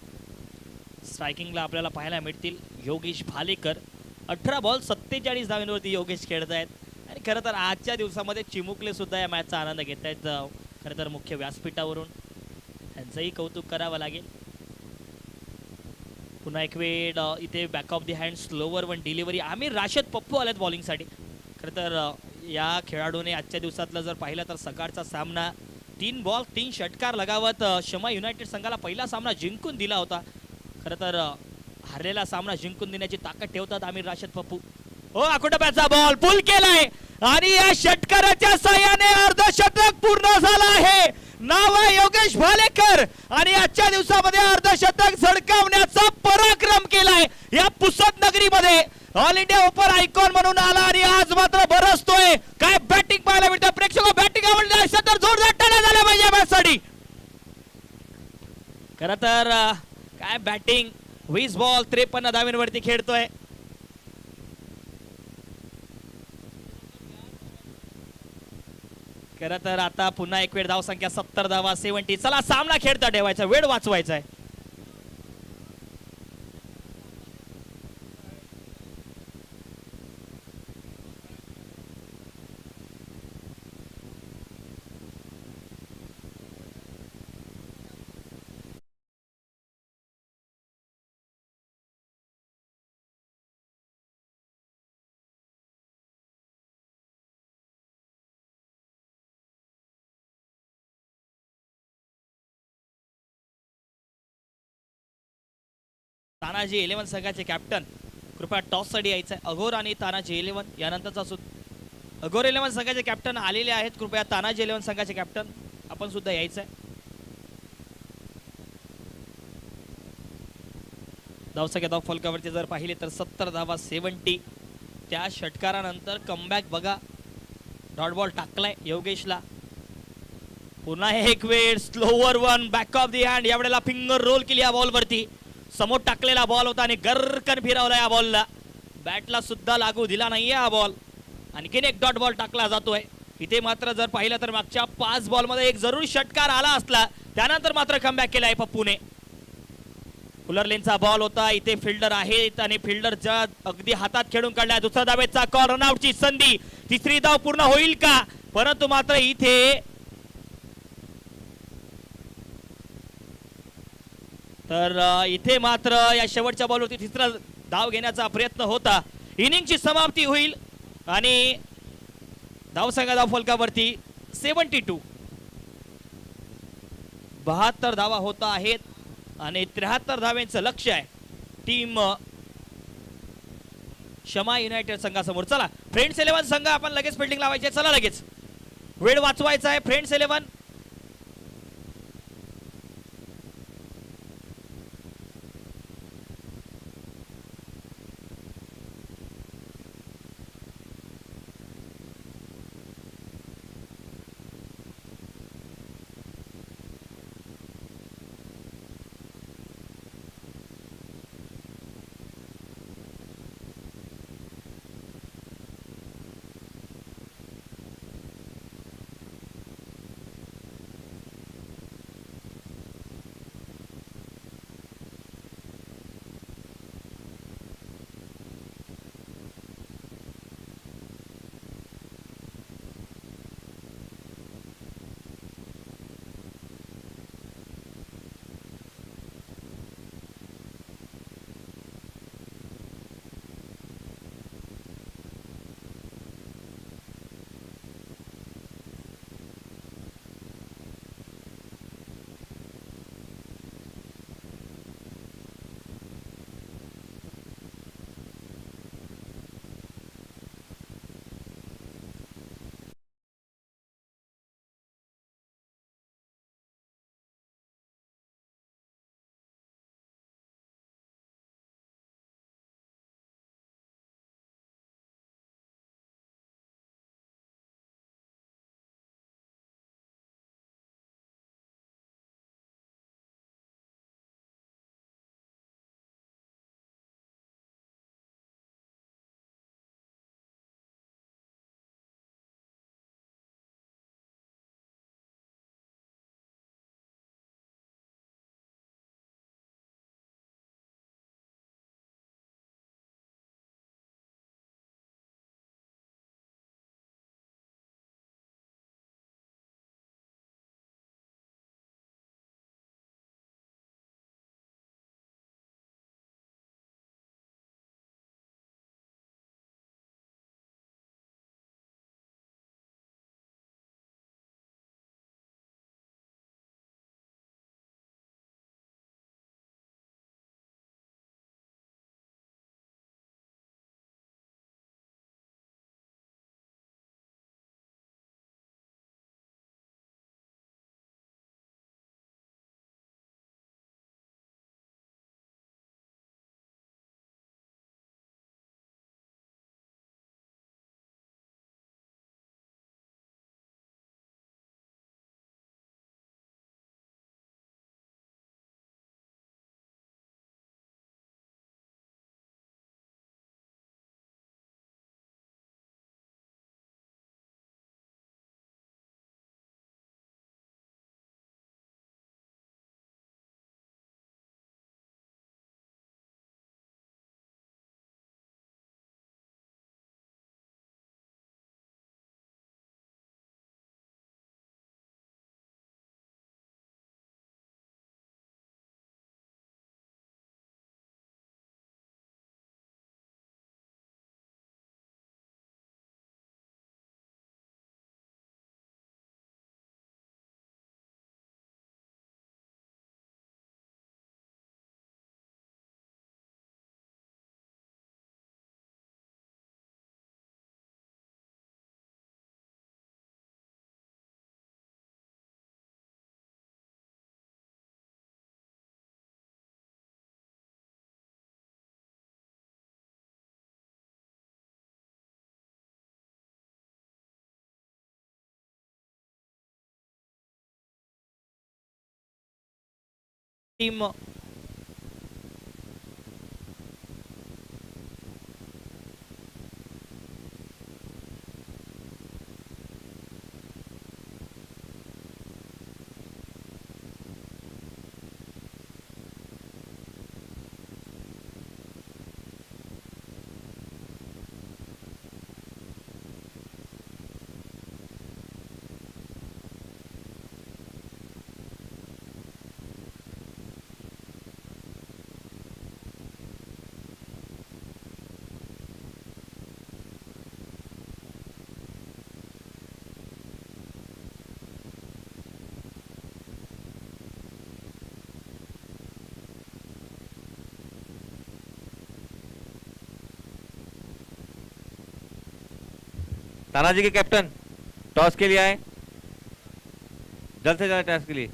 स्ट्रायकिंगला आपल्याला पाहायला मिळतील योगेश भालेकर. 18 बॉल 47 धावांवरती योगेश खेळत आहेत आणि खरं तर आजच्या दिवसामध्ये चिमुकले सुद्धा या मॅचचा आनंद घेत आहेत. खरं तर मुख्य व्यासपीठावरून त्यांचंही कौतुक करावं लागेल. पुन्हा एक वेळ इथे back of the hand slower one delivery. Aamir Rashed Pappu आलेत बॉलिंगसाठी. खरं तर या खेळाडूने आजच्या दिवसातलं जर पाहिलं तर सकाळचा सामना 3 बॉल 3 षटकार लगावत शमा युनायटेड संघाला पहिला सामना जिंकून दिला होता. खरं तर हरलेला सामना जिंकून देण्याची ताकद ठेवतात आमिर राशेद पप्पू. हो आकुटब्याचा बॉल पुल केलाय आणि या षटकाराच्या साह्याने अर्धशतक पूर्ण झालं आहे. नाव आहे योगेश भालेकर आणि आजच्या दिवसामध्ये अर्धशतक झळकावण्याचा पराक्रम केलाय या पुसद नगरीमध्ये. ऑल इंडिया ओपन आयकॉन म्हणून आला आणि आज मात्र बरसतोय. काय बॅटिंग पाहायला मिळतं. प्रेक्षक बॅटिंग आवडली असेल तर जोरदार टाळ्या झाल्या पाहिजे मॅचसाठी. खरं तर काय बॅटिंग 20 बॉल 53 धावांवरती खेळतोय. खरं तर आता पुन्हा एक वेळ धाव संख्या 70 धावा 70. चला सामना खेळता ठेवायचा वेळ वाचवायचा आहे. तानाजी 11 संघाचे कॅप्टन कृपया टॉस साठी यायचं आहे. अघोर आणि तानाजी 11 यानंतरचा सुद्धा अघोर 11 संघाचे कॅप्टन आलेले आहेत. कृपया तानाजी 11 संघाचे कॅप्टन आपण सुद्धा यायचं आहे. धावसंख्या धाव फलकावरती जर पाहिले तर 70 धावा 70. त्या षटकारानंतर कमबॅक बघा. डॉट बॉल टाकलाय योगेशला. पुन्हा एक वेळ slower one back of the hand. यावेळेला फिंगर रोल केली या बॉल वरती. समोर टाकलेला बॉल होता आणि गरकन फिरवला या बॉलला. बॅटला सुद्धा लागू दिला नाहीये हा बॉल. आणखीन एक डॉट बॉल टाकला जातोय. इथे मात्र जर पाहिलं तर मागच्या 5 बॉल मध्ये एक जरूर षटकार आला असला. त्यानंतर मात्र कमबॅक केलाय पप्पूने. फुलर लेनचा बॉल होता. इथे फिल्डर आहेत आणि फिल्डरच्या अगदी हातात खेळून काढलाय. दुसरा धावेचा कॉल. रनआउटची संधी. तिसरी धाव पूर्ण होईल का. परंतु मात्र इथे तर इथे मात्र या शेवटच्या बॉलवरती तिसरा धाव घेण्याचा प्रयत्न होता. इनिंगची समाप्ती होईल आणि धावसंख्या धाव फलकावरती 72. 72 धावा होत आहेत आणि 73 धावांचं लक्ष्य आहे टीम शमा युनायटेड संघासमोर. चला फ्रेंड्स 11 संघ आपण लगेच फिल्डिंग लावायचे. चला लगेच वेळ वाचवायचा आहे. फ्रेंड्स 11 टीम तानाजी के कैप्टन टॉस के लिए आए, जल्द से जल्द टॉस के लिए।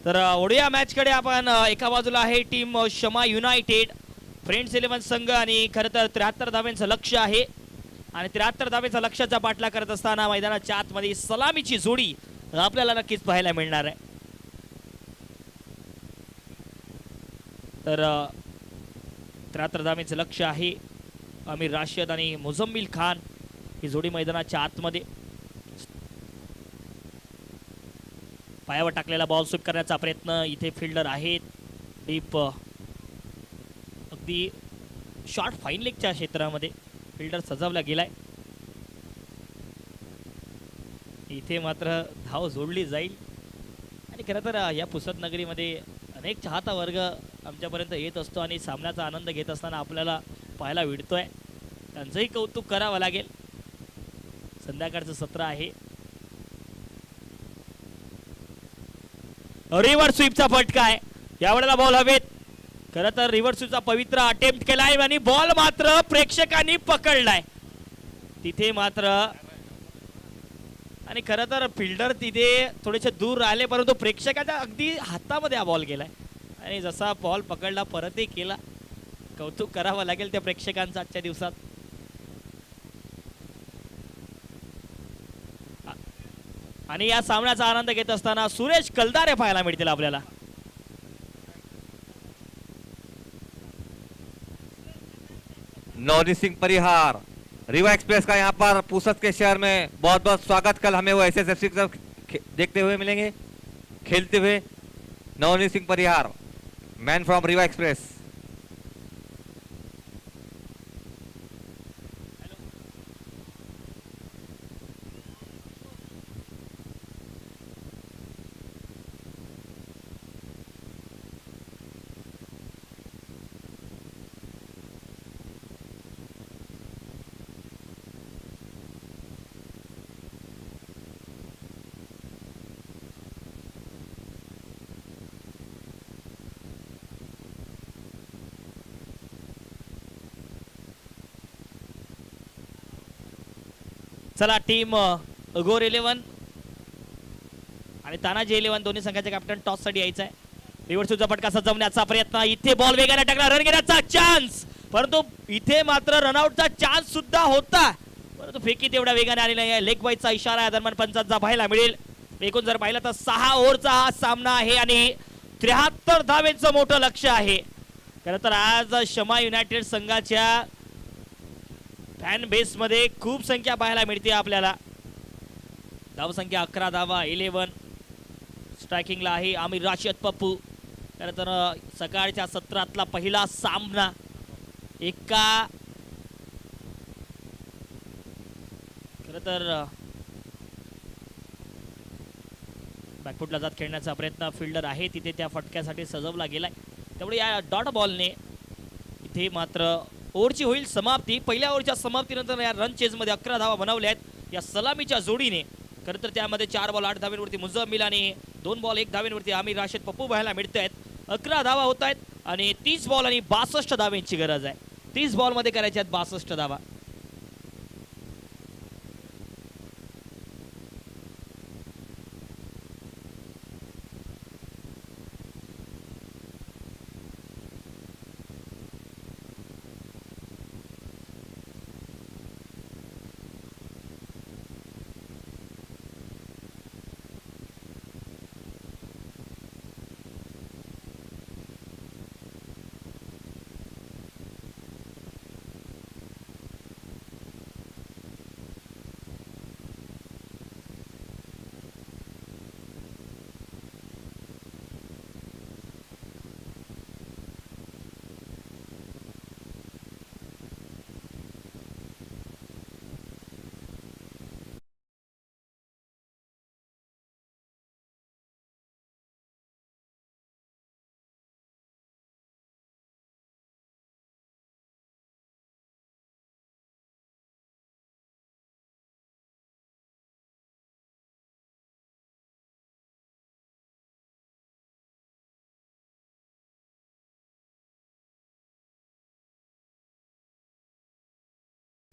तर ओडिया मॅच कडे आपण एका बाजूला आहे टीम शमा युनायटेड फ्रेंड्स 11 संघ आणि खरं तर 73 धावांचं लक्ष्य आहे आणि 73 धावांचा लक्ष्याचा पाठलाग करत असताना मैदानाच्या आतमध्ये सलामीची जोडी आपल्याला नक्कीच पाहायला मिळणार आहे। तर 73 धावांचं लक्ष्य आहे। आमिर राशिद आणि मुझम्मिल खान ही जोडी मैदानाच्या आतमध्ये पायावर टाकलेला बॉल स्वीप करण्याचा प्रयत्न। इथे फिल्डर आहेत डीप अगदी शॉर्ट फाईन लेगच्या क्षेत्रामध्ये फिल्डर सजवला गेलाय। इथे मात्र धाव जोडली जाईल आणि खरं तर या पुसद नगरीमध्ये अनेक चाहता वर्ग आमच्यापर्यंत येत असतो आणि सामन्याचा आनंद घेत असताना आपल्याला पाहायला मिळतोय, त्यांचंही कौतुक करावं लागेल। संध्याकाळचं सत्र आहे। रिव्हर्स स्वीपचा फटका आहे, यावेळेला बॉल हवेत। खरं तर रिव्हर्स स्वीपचा पवित्र अटेम्प्ट केलाय आणि बॉल मात्र प्रेक्षकांनी पकडलाय तिथे मात्र, आणि खरं तर फिल्डर तिथे थोडेसे दूर राहिले परंतु प्रेक्षकाच्या अगदी हातामध्ये हा बॉल गेलाय आणि जसा बॉल पकडला परतही केला। कौतुक करावं लागेल त्या प्रेक्षकांचं आजच्या दिवसात। आणि या सामन्याचा आनंद घेत असताना सुरेश कलदारे पाहायला मिळतील आपल्याला। नवनीत सिंह परिहार रीवा एक्सप्रेस का यहाँ पर पूसद के शहर में बहुत बहुत स्वागत। कल हमें वो एसएसएफसी की तरफ देखते हुए मिलेंगे, खेलते हुए। Navneet Singh Parihar, man from Rewa express. चला टीम अगोर 11 आणि तानाजी 11 दोन्ही संघाचे कॅप्टन टॉस साठी यायचं आहे। रिव्हर्स स्वीपचा फटका सजवण्याचा प्रयत्न, इथे बॉल वेगाने टाकला, रन घेण्याचा चान्स, परंतु इथे मात्र रनआउटचा चान्स सुद्धा होता परंतु फेकी तेवढ्या वेगाने आली नाही। लेग बाईटचा इशारा या दरम्यान पंचांचा पाहायला मिळेल। एकूण जर पाहिलं तर 6 ओव्हरचा हा सामना आहे आणि 73 धावेचं मोठं लक्ष्य आहे। खरं तर आज शमा युनायटेड संघाच्या फॅन बेस मध्ये खूप संख्या पाहायला मिळते आपल्याला। धाव संख्या 11 धावा 11। स्ट्रायकिंगला आहे आमिर राशिद पप्पू। खरं तर सकाळच्या सत्रातला पहिला सामना एका खरं तर बॅकफुटला जात खेळण्याचा प्रयत्न फिल्डर आहे तिथे त्या फटक्यासाठी सजवला गेलाय. त्यामुळे या डॉट बॉलने इथे मात्र ओव्हरची होईल समाप्ती. पहिल्या ओव्हरच्या समाप्तीनंतर या रन चेजमध्ये 11 धावा बनवल्या आहेत या सलामीच्या जोडीने. खरं तर त्यामध्ये 4 बॉल 8 धावेंवरती मुझम्मिल आणि 2 बॉल 1 धावेंवरती आमिर राशिद पप्पू पाहायला मिळत आहेत. 11 धावा होत आहेत आणि 30 बॉल आणि 62 धावेंची गरज आहे. 30 बॉलमध्ये करायच्या आहेत 62 धावा.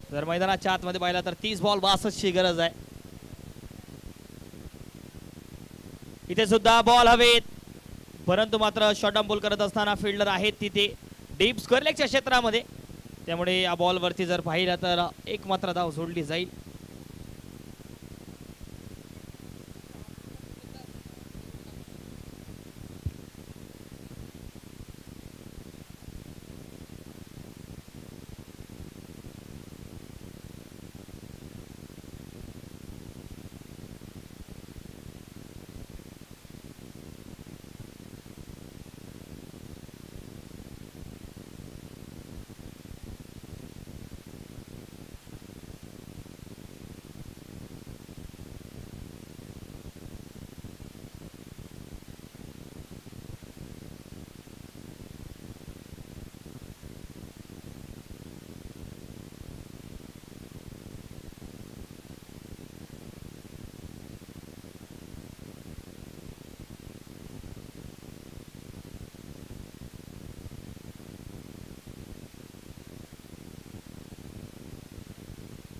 जर मैदानाच्या आतमध्ये पाहिला तर 30 बॉल 62 ची गरज आहे. इथे सुद्धा बॉल हवेत परंतु मात्र शॉर्ट डाऊन बॉल करत असताना फिल्डर आहेत तिथे डीप स्क्वेअर लेगच्या क्षेत्रामध्ये. त्यामुळे या बॉलवरती जर पाहिलं तर एक मात्र धाव सोडली जाईल.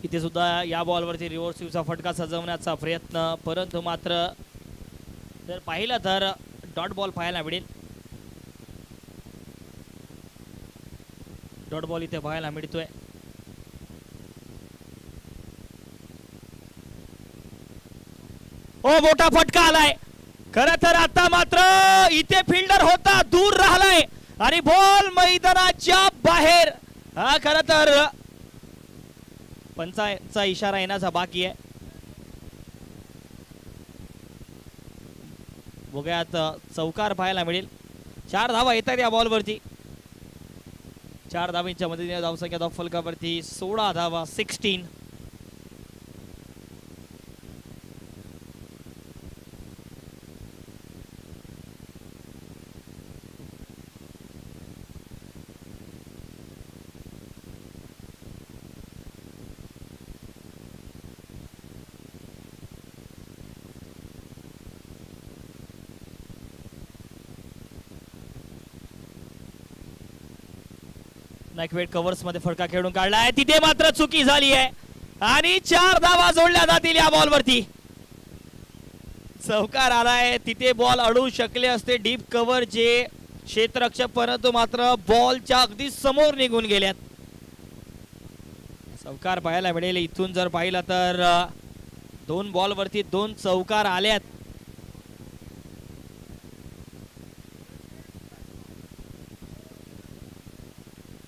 इथे सुद्धा या बॉलवरती रिव्हर्स स्वीपचा फटका सजवण्याचा प्रयत्न परंतु मात्र जर पाहिलं तर डॉट बॉल पाहायला मिळेल. डॉट बॉल इथे पाहायला मिळतोय. ओ मोठा फटका आलाय. खरं तर आता मात्र इथे फिल्डर होता दूर राहिलाय आणि बॉल मैदानाच्या बाहेर. हा खरं तर पंचाचा इशारा येण्याचा बाकी आहे. बघूयात चौकार पाहायला मिळेल. 4 धावा येतात या बॉलवरती. 4 धावांच्या मदतीने धावसंख्या धाव फलकावरती 16 धावा 16. नाईकवेट कव्हर्स मध्ये फटका खेळून काढलाय. तिथे मात्र चुकी झाली आहे आणि 4 धावा जोडल्या जातील या बॉलवरती. चौकार आलाय. तिथे बॉल अडवू शकले असते डीप कव्हर जे क्षेत्ररक्षक परंतु मात्र बॉलच्या अगदी समोर निघून गेल्यात. चौकार पाहायला मिळेल. इथून जर पाहिलं तर 2 बॉलवरती 2 चौकार आल्यात.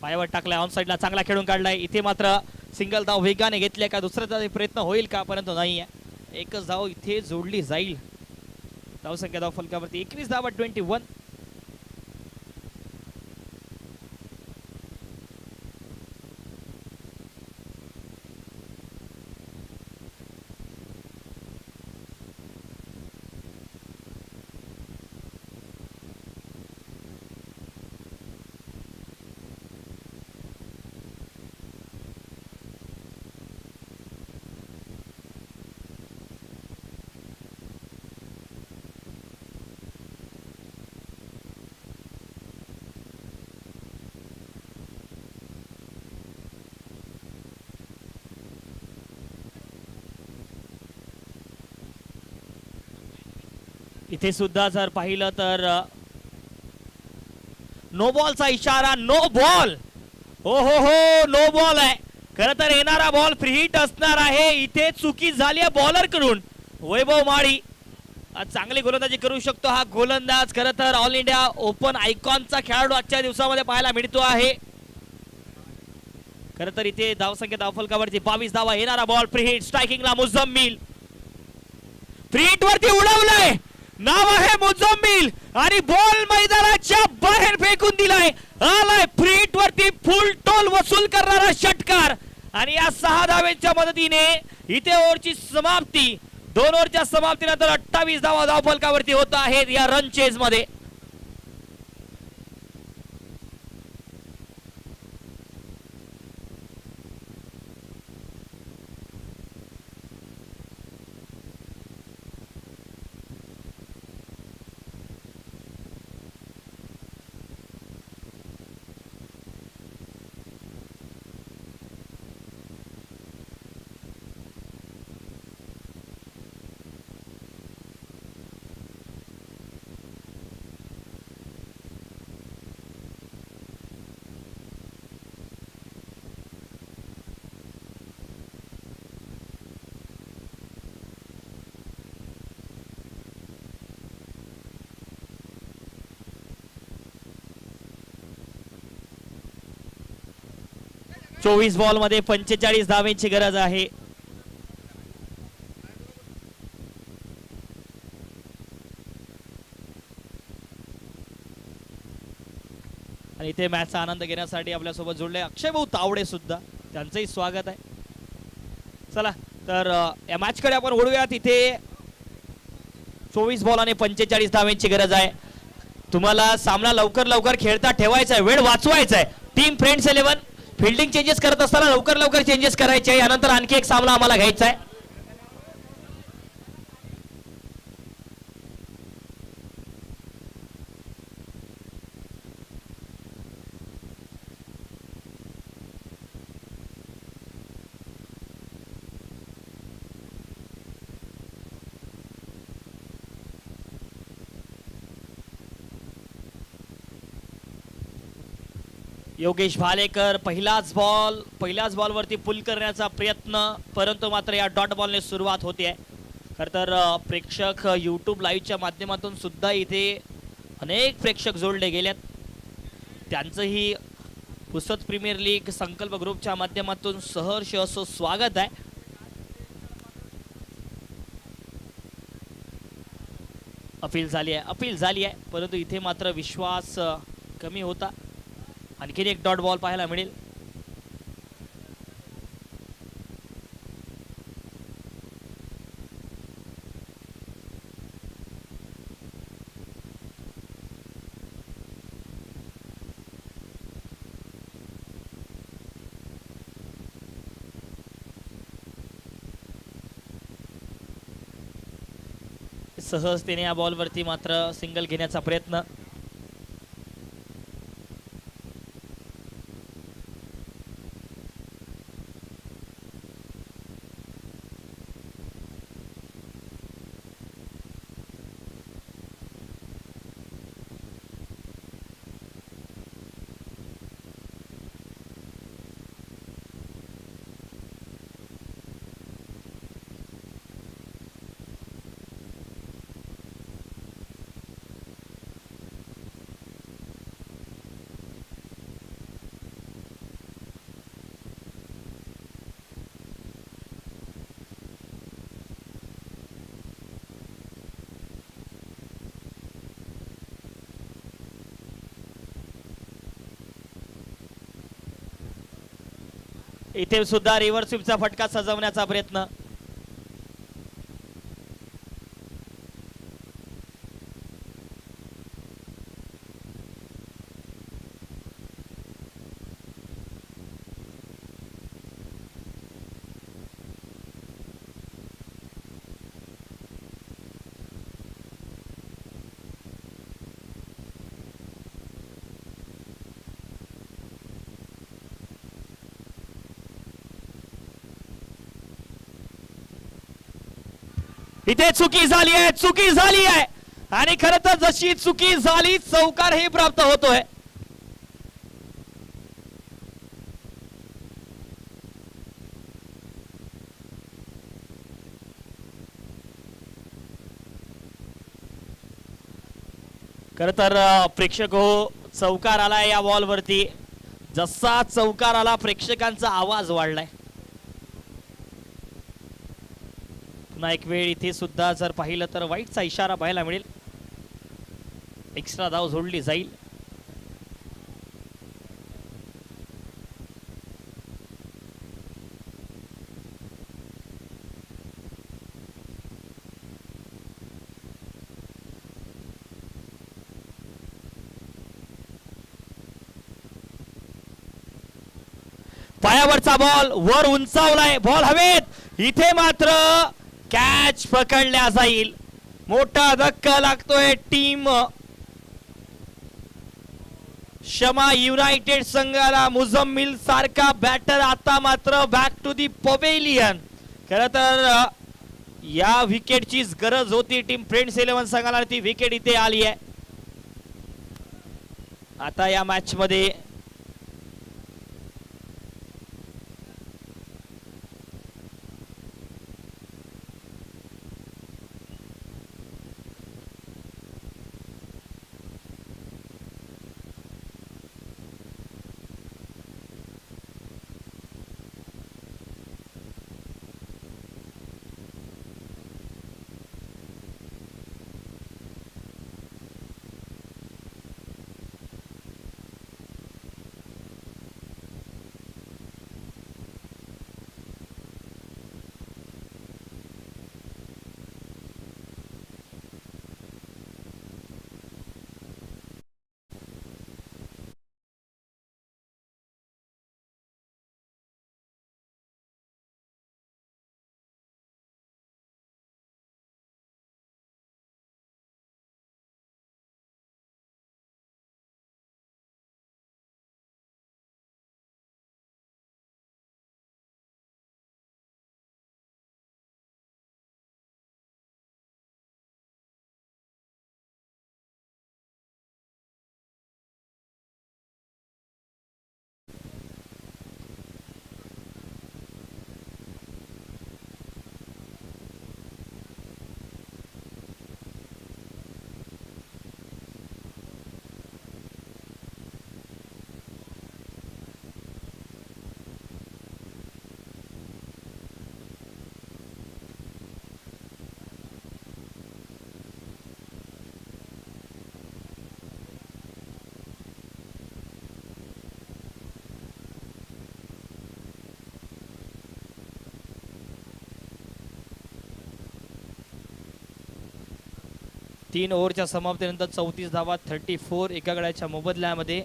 पायावर टाकलाय ऑन साइडला चांगला खेळून काढलाय. इथे मात्र सिंगल धाव वेगाने घेतले का दुसऱ्याचा प्रयत्न होईल का परंतु नाही आहे. एकच धाव इथे जोडली जाईल. धावसंख्या धाव फलकावरती 21 धावा 21. इथे सुद्धा जर पाहिलं तर नो बॉलचा इशारा, नो बॉल. हो हो हो, नो बॉल आहे. खर तर येणारा बॉल फ्री हिट असणार आहे. इथे चुकी झाली आहे बॉलर कडून. वैभव माळी आज चांगली गोलंदाजी करू शकतो हा गोलंदाज. खर तर ऑल इंडिया ओपन आयकॉनचा खेळाडू आजच्या दिवसामध्ये पाहायला मिळतो आहे. खर तर इथे धावसंख्या धावफलकावरती 22 धावा. येणारा बॉल फ्री हिट, स्ट्रायकिंगला मुझम्मिल. फ्री हिट वरती उडवलंय, नाव आहे मुझम्मिल आणि बॉल मैदानाच्या बाहेर फेकून दिलाय. आलाय फ्री हिट वरती फुल टोल वसूल करणारा षटकार आणि या 6 धावांच्या मदतीने इथे ओव्हरची समाप्ती. 2 ओव्हरच्या समाप्तीनंतर 28 धावा धावफलकावरती होत आहेत या रन चेज मध्ये. चोवीस बॉल मध्ये 45 धावांची गरज आहे. आणि इथे मॅचचा आनंद घेण्यासाठी आपल्यासोबत जोडले अक्षय भाऊ तावडे सुद्धा, त्यांचंही स्वागत आहे. चला तर या मॅच कडे आपण वळूयात. इथे 24 बॉल आणि 45 धावांची गरज आहे. तुम्हाला सामना लवकर लवकर खेळता ठेवायचा आहे, वेळ वाचवायचा आहे. टीम फ्रेंड्स 11 फिल्डिंग चेंजेस करत असताना लवकर लवकर चेंजेस करायचे आहे. यानंतर आणखी एक सामना आम्हाला घ्यायचा आहे. योगेश भालेकर पहिल्याच बॉल वरती पुल करण्याचा प्रयत्न, परंतु मात्र या डॉट बॉलने सुरुवात होते आहे. खर तर प्रेक्षक यूट्यूब लाईव्हच्या माध्यमातून सुद्धा इथे अनेक प्रेक्षक जोडले गेलेत. त्यांचंही पुसद प्रीमियर लीग संकल्प ग्रुपच्या माध्यमातून सहर्ष असं स्वागत आहे. अपील झाली आहे परंतु इथे मात्र विश्वास कमी होता. आणखीन एक डॉट बॉल पाहायला मिळेल. सहजतेने या बॉलवरती मात्र सिंगल घेण्याचा प्रयत्न. इथे सुद्धा रिव्हर्स स्वीपचा फटका सजवण्याचा प्रयत्न. इथे चुकी झाली आहे. आणि खरं तर जशी चुकी झाली चौकार हे प्राप्त होतोय. खर तर प्रेक्षक हो, चौकार आलाय या बॉल वरती. जसा चौकार आला प्रेक्षकांचा आवाज वाढलाय. पुन्हा एक वेळ इथे सुद्धा जर पाहिलं तर वाईटचा इशारा पाहायला मिळेल. एक्स्ट्रा धाव जोडली जाईल. पायावरचा बॉल वर उंचावलाय. बॉल हवेत. इथे मात्र कॅच पकडल्या जाईल. मोठा धक्का लागतोय टीम शमा युनायटेड संघाला. मुझम्मिल सारखा बॅटर आता मात्र बॅक टू दी पवेलियन. खर तर या विकेटचीच गरज होती टीम फ्रेंड्स 11 संघाला. ती विकेट इथे आली आहे. आता या मॅच मध्ये तीन ओव्हरच्या समाप्तीनंतर 34 धावा 34 एका गड्याच्या मोबदल्यामध्ये.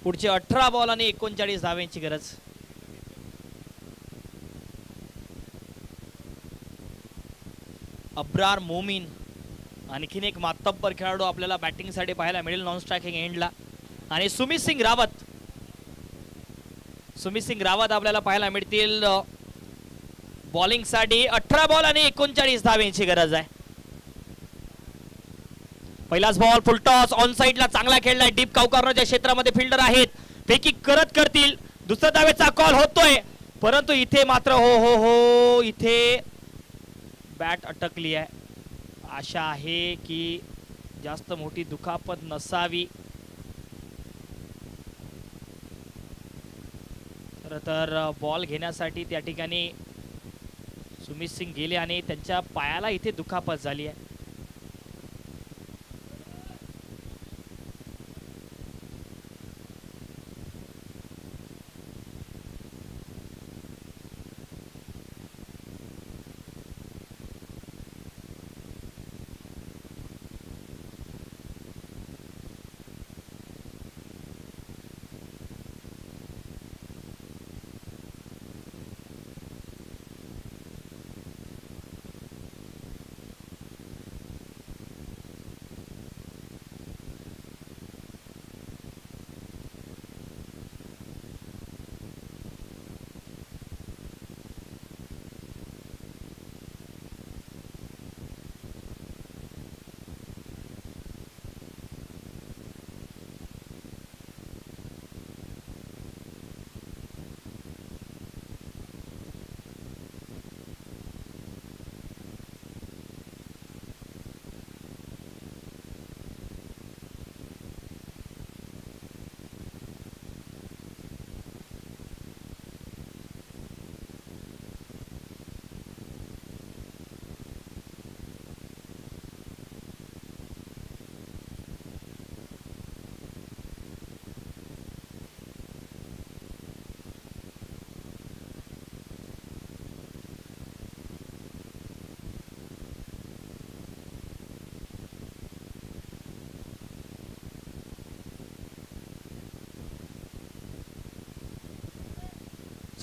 पुढचे 18 बॉल आणि 39 धाव्यांची गरज. अब्रार मोमीन आणखीन एक मातब्बर खेळाडू आपल्याला बॅटिंग साठी पाहायला मिळेल नॉन स्ट्रायकिंग एंडला. आणि सुमित सिंग रावत आपल्याला पाहायला मिळतील बॉलिंग साठी. 18 बॉल आणि 39 धाव्यांची गरज आहे. पहिलाच बॉल फुल टॉस ऑन साइडला चांगला खेळलाय. डीप कॉर्नरच्या क्षेत्रामध्ये फिल्डर आहेत. फेकी करतील. दुसऱ्या धावेचा कॉल होतोय परंतु इथे मात्र हो इथे बॅट अटकली आहे. आशा आहे की जास्त मोठी दुखापत नसावी. खरं तर बॉल घेण्यासाठी त्या ठिकाणी सुमित सिंग गेले आणि त्यांच्या पायाला इथे दुखापत झाली आहे.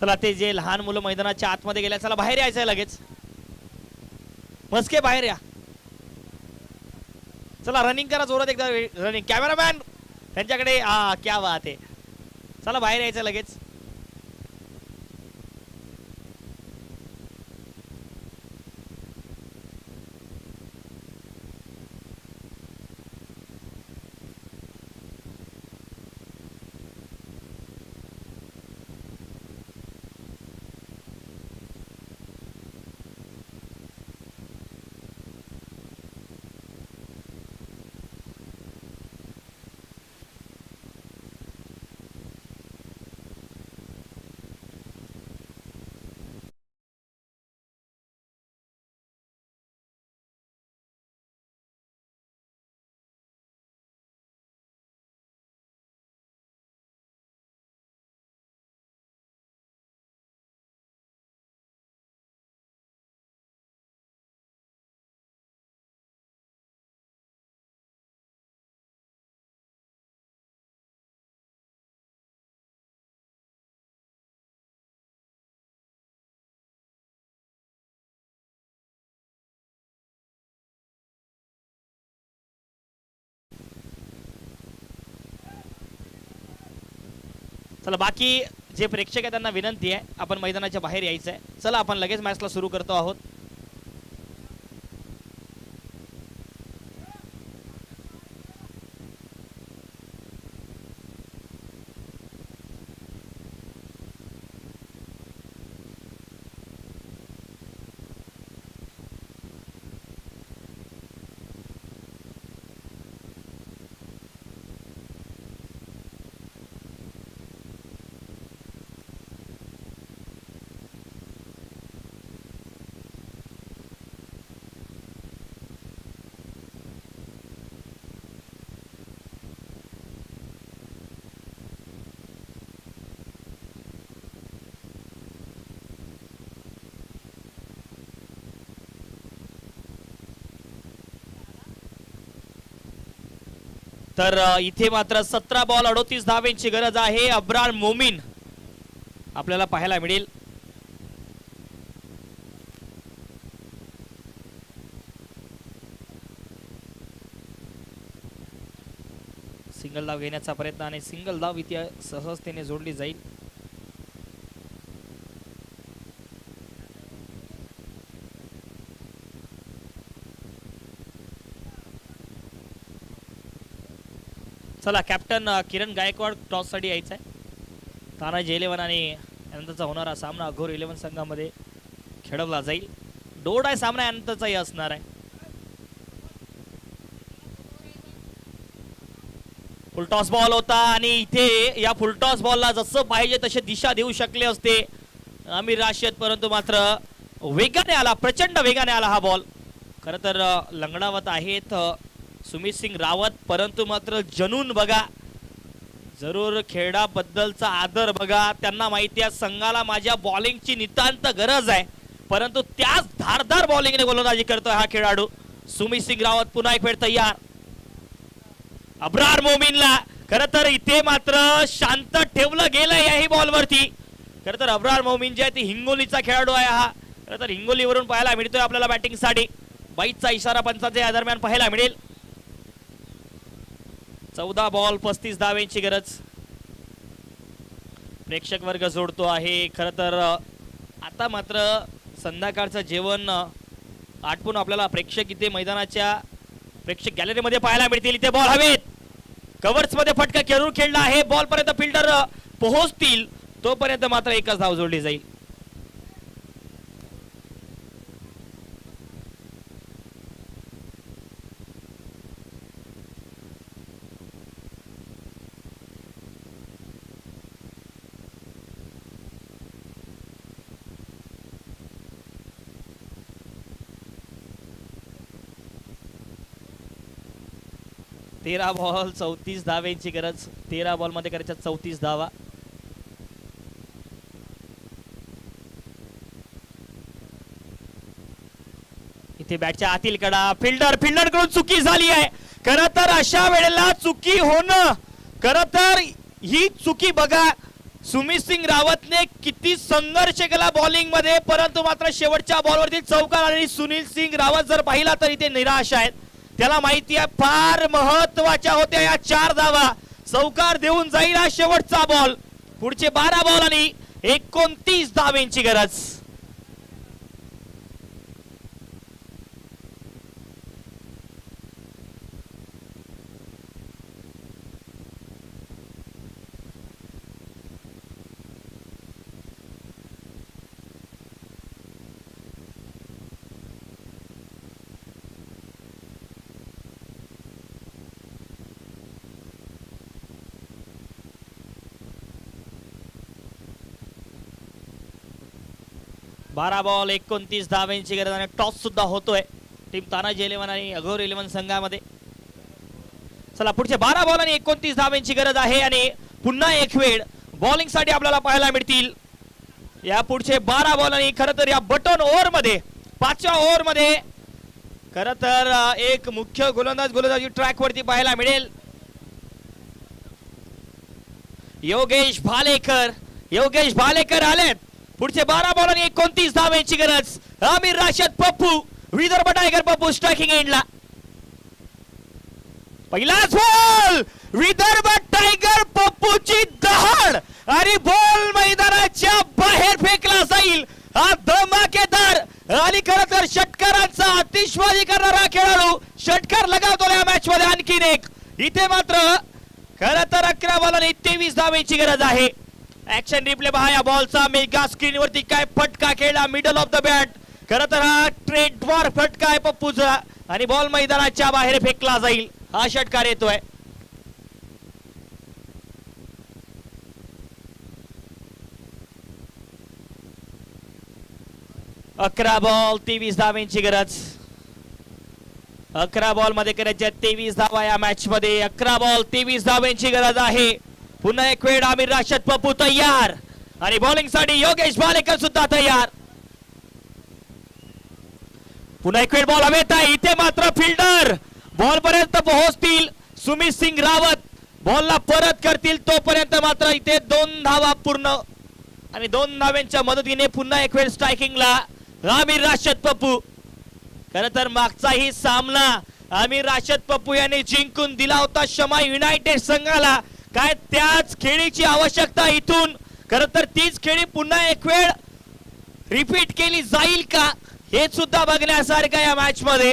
चला ते जे लहान मुलं मैदानाच्या आतमध्ये गेल्या, चला बाहेर यायचंय लगेच, मस्के बाहेर या, चला रनिंग करा जोरात एकदा रनिंग. कॅमेरामॅन त्यांच्याकडे, हा क्या बात आहे, चला बाहेर यायचं लगेच. चला बाकी जे प्रेक्षक आहेत त्यांना विनंती आहे, आपण मैदानाच्या बाहेर यायचं आहे. चला आपण लगेच मॅचला सुरू करतो आहोत. तर इथे मात्र 17 बॉल 38 धावांची गरज आहे. अब्रार मोमीन आपल्याला पाहायला मिळेल. सिंगल धाव घेण्याचा प्रयत्न आणि सिंगल धाव इथे सहजतेने जोडली जाईल. चला कॅप्टन किरण गायकवाड टॉस साठी यायचा आहे. तानाजी 11 आणि यानंतरचा होणारा सामना अघोर 11 संघामध्ये खेळवला जाईल. डोळा सामना यानंतरचाही असणार आहे. फुलटॉस बॉल होता आणि इथे या फुलटॉस बॉलला जसं पाहिजे तसे दिशा देऊ शकले असते आमिर राशिद, परंतु मात्र वेगाने आला, प्रचंड वेगाने आला हा बॉल. खरं तर लंगडावत आहेत सुमित सिंग रावत, परंतु मात्र जनून बघा, जरूर खेळाबद्दलचा आदर बघा. त्यांना माहिती आहे संघाला माझ्या बॉलिंगची नितांत गरज आहे, परंतु त्याच धारदार बॉलिंगने गोलंदाजी करतोय हा खेळाडू सुमित सिंग रावत. पुन्हा एक वेळ तयार अब्रार मोमीनला. खरं तर इथे मात्र शांत ठेवलं गेलं याही बॉलवरती. खरं तर अब्रार मोमीन जे आहे ते हिंगोलीचा खेळाडू आहे हा. खरं तर हिंगोलीवरून पाहायला मिळतोय आपल्याला बॅटिंगसाठी. बाईचा इशारा पंचाच्या दरम्यान पाहायला मिळेल. 14 बॉल 35 धावांची गरज. प्रेक्षक वर्ग जोडतो आहे. खरं तर आता मात्र संध्याकाळचं जेवण आटपून आपल्याला प्रेक्षक इथे मैदानाच्या प्रेक्षक गॅलरीमध्ये पाहायला मिळतील. इथे बॉल हवेत, कव्हर्स मध्ये फटका खेळून खेळला आहे. बॉल पर्यंत फिल्डर पोहोचतील तोपर्यंत मात्र एकच धाव जोडली जाईल. तेरा बॉल 34 धावांची गरज. 13 बॉल मध्ये करायच्या 34 धावा. इथे बॅटच्या आतील कडा, फिल्डर कडून चुकी झाली आहे. खरं तर अशा वेळेला चुकी होणं, खरं तर ही चुकी बघा सुमित सिंग रावतने किती संघर्ष केला बॉलिंग मध्ये, परंतु मात्र शेवटच्या बॉलवरती चौकार आणि सुनील सिंग रावत जर पाहिला तर इथे निराश आहेत. त्याला माहिती आहे फार महत्वाच्या होत्या या 4 धावा. चौकार देऊन जाईल हा शेवटचा बॉल. पुढचे 12 बॉल आणि 29 धावांची गरज. बारा बॉल 29 धावांची गरज आणि टॉस सुद्धा होतोय टीम तानाजी 11 आणि अघोर 11 संघामध्ये. चला पुढचे 12 बॉल आणि 29 धावांची गरज आहे आणि पुन्हा एक वेळ बॉलिंग साठी आपल्याला पाहायला मिळतील या पुढचे 12 बॉल. आणि खरं तर या बटन ओव्हर मध्ये 5व्या ओव्हर मध्ये खरं तर एक मुख्य गोलंदाजी ट्रॅक वरती पाहायला मिळेल. योगेश भालेकर आलेत. पुढचे 12 बॉल आणि 29 धावांची गरज. आमिर राशिद पप्पू, विदर्भ टायगर पप्पू स्ट्रायकिंग एंडला. पहिलाच बॉल, विदर्भ टायगर पप्पूची दहाड आणि बॉल मैदानाच्या बाहेर फेकला जाईल. हा धमाकेदार आणि खरं तर षटकारांचा आतिषबाजी करणारा खेळाडू षटकार लगावतो या मॅच मध्ये. आणखीन एक इथे मात्र खरं तर 11 बॉल आणि 23 धावांची गरज आहे. ऍक्शन रिप्ले पहा या बॉलचा. मेगा स्क्रीन वरती काय फटका खेळला मिडल ऑफ द बॅट. खरं तर हा ट्रेडमार्क फटका आहे पप्पूचा आणि बॉल मैदानाच्या बाहेर फेकला जाईल. हा षटकार येतोय. अकरा बॉल 23 धावांची गरज. 11 बॉल मध्ये करायच्या 23 धावा या मॅच मध्ये. 11 बॉल 23 धावांची गरज आहे. पुन्हा एक वेळ आमिर राशिद पप्पू तयार आणि बॉलिंग साठी योगेश भालेकर सुद्धा तयार. पुन्हा एक वेळ बॉल हवेत आहे. इथे मात्र फिल्डर बॉल पर्यंत पोहोचतील. सुमित सिंग रावत बॉलला परत करतील तोपर्यंत मात्र इथे 2 धावा पूर्ण आणि 2 धावांच्या मदतीने पुन्हा एक वेळ स्ट्रायकिंगला आमिर राशिद पप्पू. खरं तर मागचाही सामना आमिर राशिद पप्पू यांनी जिंकून दिला होता शमा युनायटेड संघाला. काय त्याच खेळीची आवश्यकता इथून खरं तर तीच खेळी पुन्हा एक वेळ रिपीट केली जाईल का हे सुद्धा बघण्यासारखं या मॅच मध्ये.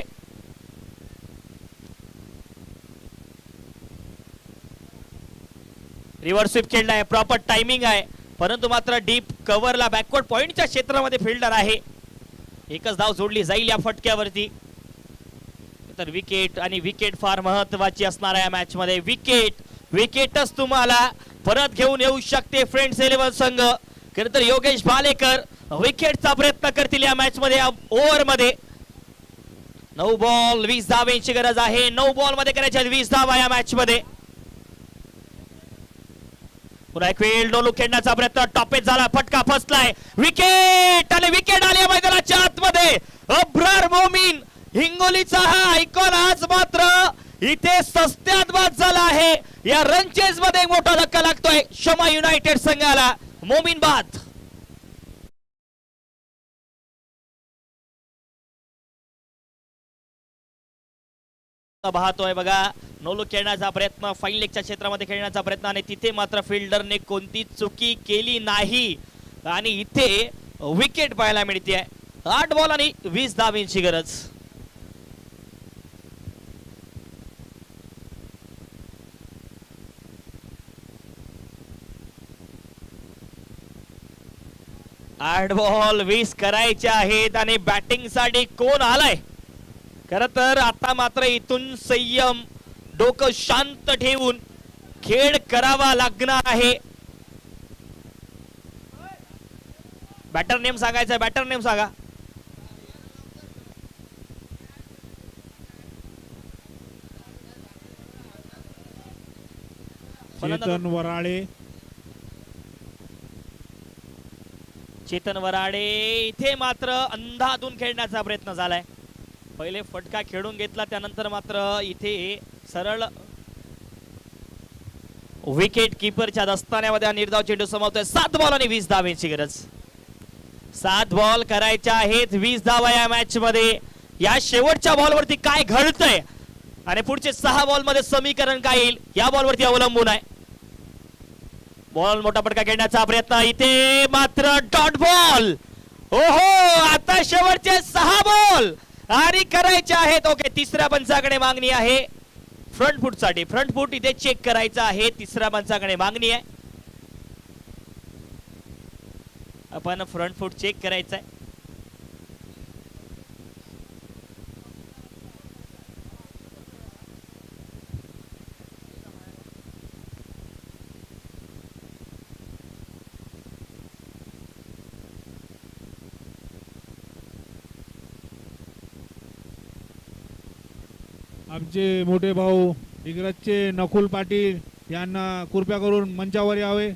रिव्हर्स स्वीप खेळलाय, प्रॉपर टायमिंग आहे, परंतु मात्र डीप कव्हरला बॅकवर्ड पॉइंटच्या क्षेत्रामध्ये फिल्डर आहे. एकच धाव जोडली जाईल या फटक्यावरती. तर विकेट आणि विकेट फार महत्वाची असणार आहे या मॅच मध्ये. विकेटच तुम्हाला परत घेऊन येऊ शकते फ्रेंड्स 11 संघ. खरं तर योगेश भालेकर विकेटचा प्रयत्न करतील या मॅच मध्ये. ओव्हर मध्ये 9 बॉल 20 धावांची गरज आहे. 9 बॉल मध्ये करायच्या 20 धावा या मॅच मध्ये. पुन्हा एक वेळ डोलू खेळण्याचा प्रयत्न, टॉपेज झाला, फटका फसलाय, विकेट आणि विकेट आली मैदानाच्या आतमध्ये. अब्रार मोमीन हिंगोलीचा हा आयकॉन आज मात्र इथे सस्त्यात बाद झाला आहे. या रनचेस मध्ये मोठा धक्का लागतोय शमा युनायटेड संघाला. मोमीन बाद. पाहतोय बघा, नोलू खेळण्याचा प्रयत्न, फाईन लेगच्या क्षेत्रामध्ये खेळण्याचा प्रयत्न आणि तिथे मात्र फिल्डरने कोणती चुकी केली नाही आणि इथे विकेट पाहायला मिळते. 8 बॉल आणि 20 धावांची गरज. आठ बॉल 20 करायचे आहेत आणि बॅटिंग साठी कोण आलाय. खरं तर आता मात्र इथून संयम, डोकं शांत ठेवून खेळ करावा लागणार आहे. बॅटर नेम सांगायचा, बॅटर नेम सांगा. चेतन वराडे इथे मात्र अंधाधुन खेळण्याचा प्रयत्न झालाय. पहिले फटका खेळून घेतला, त्यानंतर मात्र इथे सरळ विकेट किपरच्या दस्तान्यामध्ये हा निर्धाव चेंडू समावतोय. 7 बॉल आणि 20 धावांची गरज. 7 बॉल करायच्या आहेत, 20 धावा या मॅच मध्ये. या शेवटच्या बॉलवरती काय घडतंय आणि पुढचे 6 बॉल मध्ये समीकरण काय येईल या बॉलवरती अवलंबून आहे. बॉल मोठा पटका खेळण्याचा प्रयत्न, इथे मात्र डॉट बॉल. ओहो, आता शेवटचे 6 बॉल आणि करायचे आहेत. ओके, तिसऱ्या पंचाकडे मागणी आहे फ्रंट फूट साठी. फ्रंट फूट इथे चेक करायचा आहे, तिसऱ्या पंचाकडे मागणी आहे. आपण फ्रंट फूट चेक करायचा आहे. आमचे मोठे भाऊ इंग्रजचे नकुल पाटील यांना कृपया करून मंचावर यावे.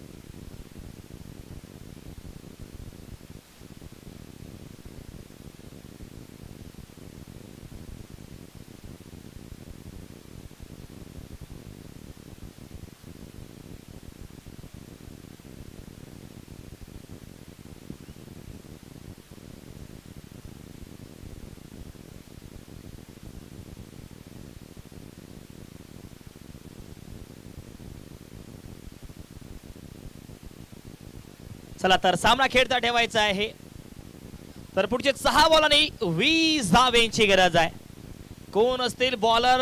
चला तर सामना खेळता ठेवायचा आहे. तर पुढचे 6 बॉल आणि 20 धावांची गरज आहे. कोण असतील बॉलर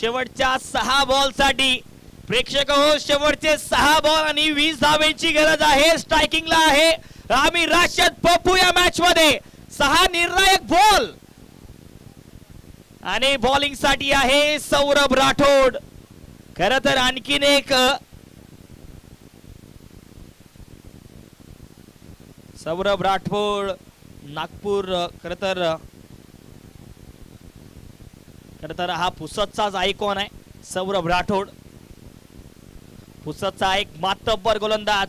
शेवटच्या 6 बॉल साठी? प्रेक्षक हो, शेवटचे 6 बॉल आणि 20 धावांची गरज आहे. स्ट्रायकिंगला आहे आम्ही राशिद पप्पू या मॅच मध्ये. 6 निर्णायक बॉल आणि बॉलिंग साठी आहे सौरभ राठोड. खर तर आणखीन एक सौरभ राठोड नागपूर. खर तर हा पुसदचाच आयकॉन आहे सौरभ राठोड. पुसदचा एक मातब्बर गोलंदाज.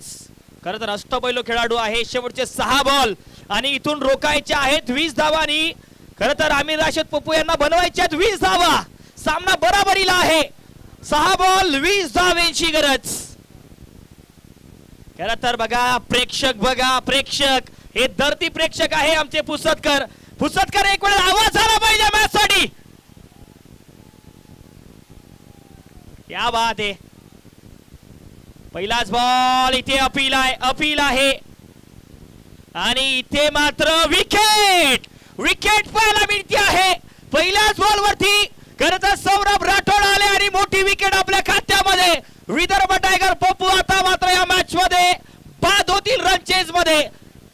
खर तर अष्टपैलू खेळाडू आहे. शेवटचे 6 बॉल आणि इथून रोखायचे आहेत 20 धावा आणि खर तर आमिर राशिद पप्पू यांना बनवायचे आहेत 20 धावा. सामना बराबरीला आहे. 6 बॉल 20 धावांची गरज. खरं तर बघा प्रेक्षक, बघा प्रेक्षक, हे धरती प्रेक्षक आहे आमचे पुसदकर. पुसदकर एक वेळ आवाज आला पाहिजे मॅच साठी. क्या बात आहे. पहिलाच बॉल इथे अपील आहे, अपील आहे आणि इथे मात्र विकेट. विकेट पाहायला मिळते आहे पहिल्याच बॉल वरती. खरं तर सौरभ राठोड आले आणि मोठी विकेट आपल्या खात्यामध्ये. विदर्भ टायगर पप्पू आता मात्र या मॅच मध्ये बाद होतील रन चेज मध्ये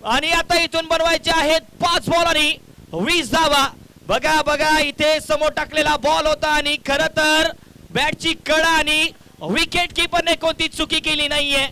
आणि आता इथून बनवायचे आहेत 5 बॉल आणि 20 धावा. बघा बघा इथे समोर टाकलेला बॉल होता आणि खरं तर बॅटची कळा आणि विकेट कीपरने कोणती चुकी केली नाहीये.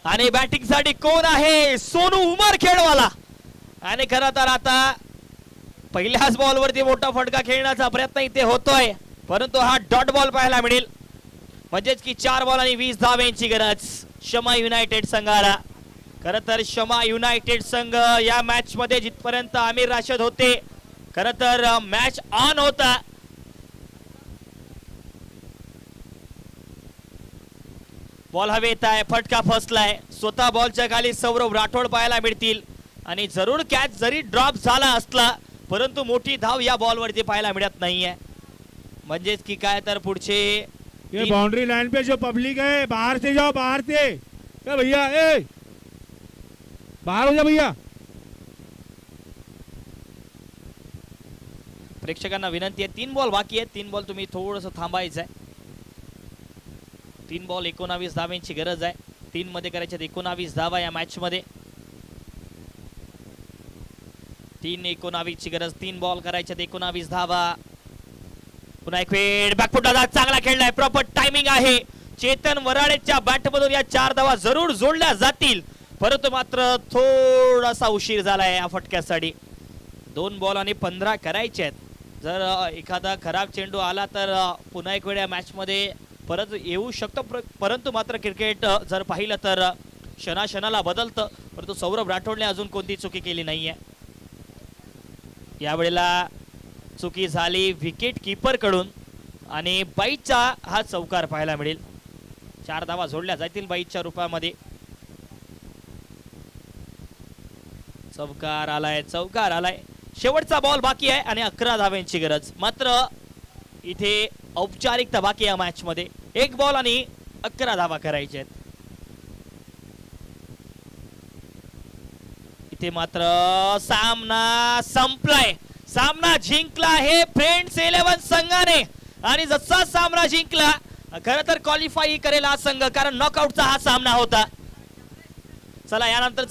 आणि बॅटिंग साठी कोण आहे? सोनू उमर खेळवाला. आणि खरं तर आता पहिल्याच बॉल वरती मोठा फटका खेळण्याचा प्रयत्न इथे होतोय परंतु हा डॉट बॉल पाहायला मिळेल. म्हणजेच की 4 बॉल आणि 20 धावांची गरज शमा युनायटेड संघाला. खरं तर शमा युनायटेड संघ या मॅच मध्ये जिथपर्यंत आमिर राशिद होते खरं तर मॅच ऑन होता. बॉल हवेत आहे, फटका फसलाय. स्वतः बॉलच्या खाली सौरभ राठोड पाहायला मिळतील आणि जरूर कॅच जरी ड्रॉप झाला असला परंतु मोठी धाव या बॉल वरती पाहायला मिळत नाहीये. म्हणजेच की काय तर पुढचे ये बाउंड्री लाइन पे जो पब्लिक है बाहर से जाओ, बाहर से. ए भैया, ए बाहर हो जा भैया. प्रेक्षकांना विनंती आहे 3 बॉल बाकी आहेत. 3 बॉल तुम्ही थोडंसं थांबायचं आहे. 3 बॉल 19 धावांची गरज आहे. 3 मध्ये करायच्यात 19 धावा या मॅच मध्ये. 3-19 ची गरज. 3 बॉल करायच्यात 19 धावा. पुन्हा एक वेळ बॅकफुटला चांगला खेळलाय, प्रॉपर टायमिंग आहे. चेतन वराडेच्या बॅटमधून या 4 धावा जरूर जोडल्या जातील, परंतु मात्र थोडासा उशीर झालाय या फटक्यासाठी. 2 बॉल आणि 15 करायचे आहेत. जर एखादा खराब चेंडू आला तर पुन्हा एक वेळ या मॅच मध्ये परत येऊ शकतो, परंतु मात्र क्रिकेट जर पाहिलं तर क्षणाक्षणाला बदलतं. परंतु सौरभ राठोडने अजून कोणती चुकी केली नाहीये. यावेळेला चुकी झाली विकेट कीपर कडून आणि बाईचा हा चौकार पाहायला मिळेल. 4 धावा जोडल्या जातील बाईच्या रूपामध्ये. चौकार आलाय. शेवटचा बॉल बाकी आहे आणि 11 धाव्यांची गरज. मात्र इथे औपचारिकता बाकी या मॅच मध्ये. 1 बॉल आणि 11 धावा करायचे आहेत. इथे मात्र सामना संपलाय. सामना जिंकला आहे फ्रेंड्स 11 संघाने. आणि जसा सामना जिंकला, खरं तर क्वालिफाय करेल हा संघ, कारण नॉकआउटचा हा सामना होता. चला यानंतरचा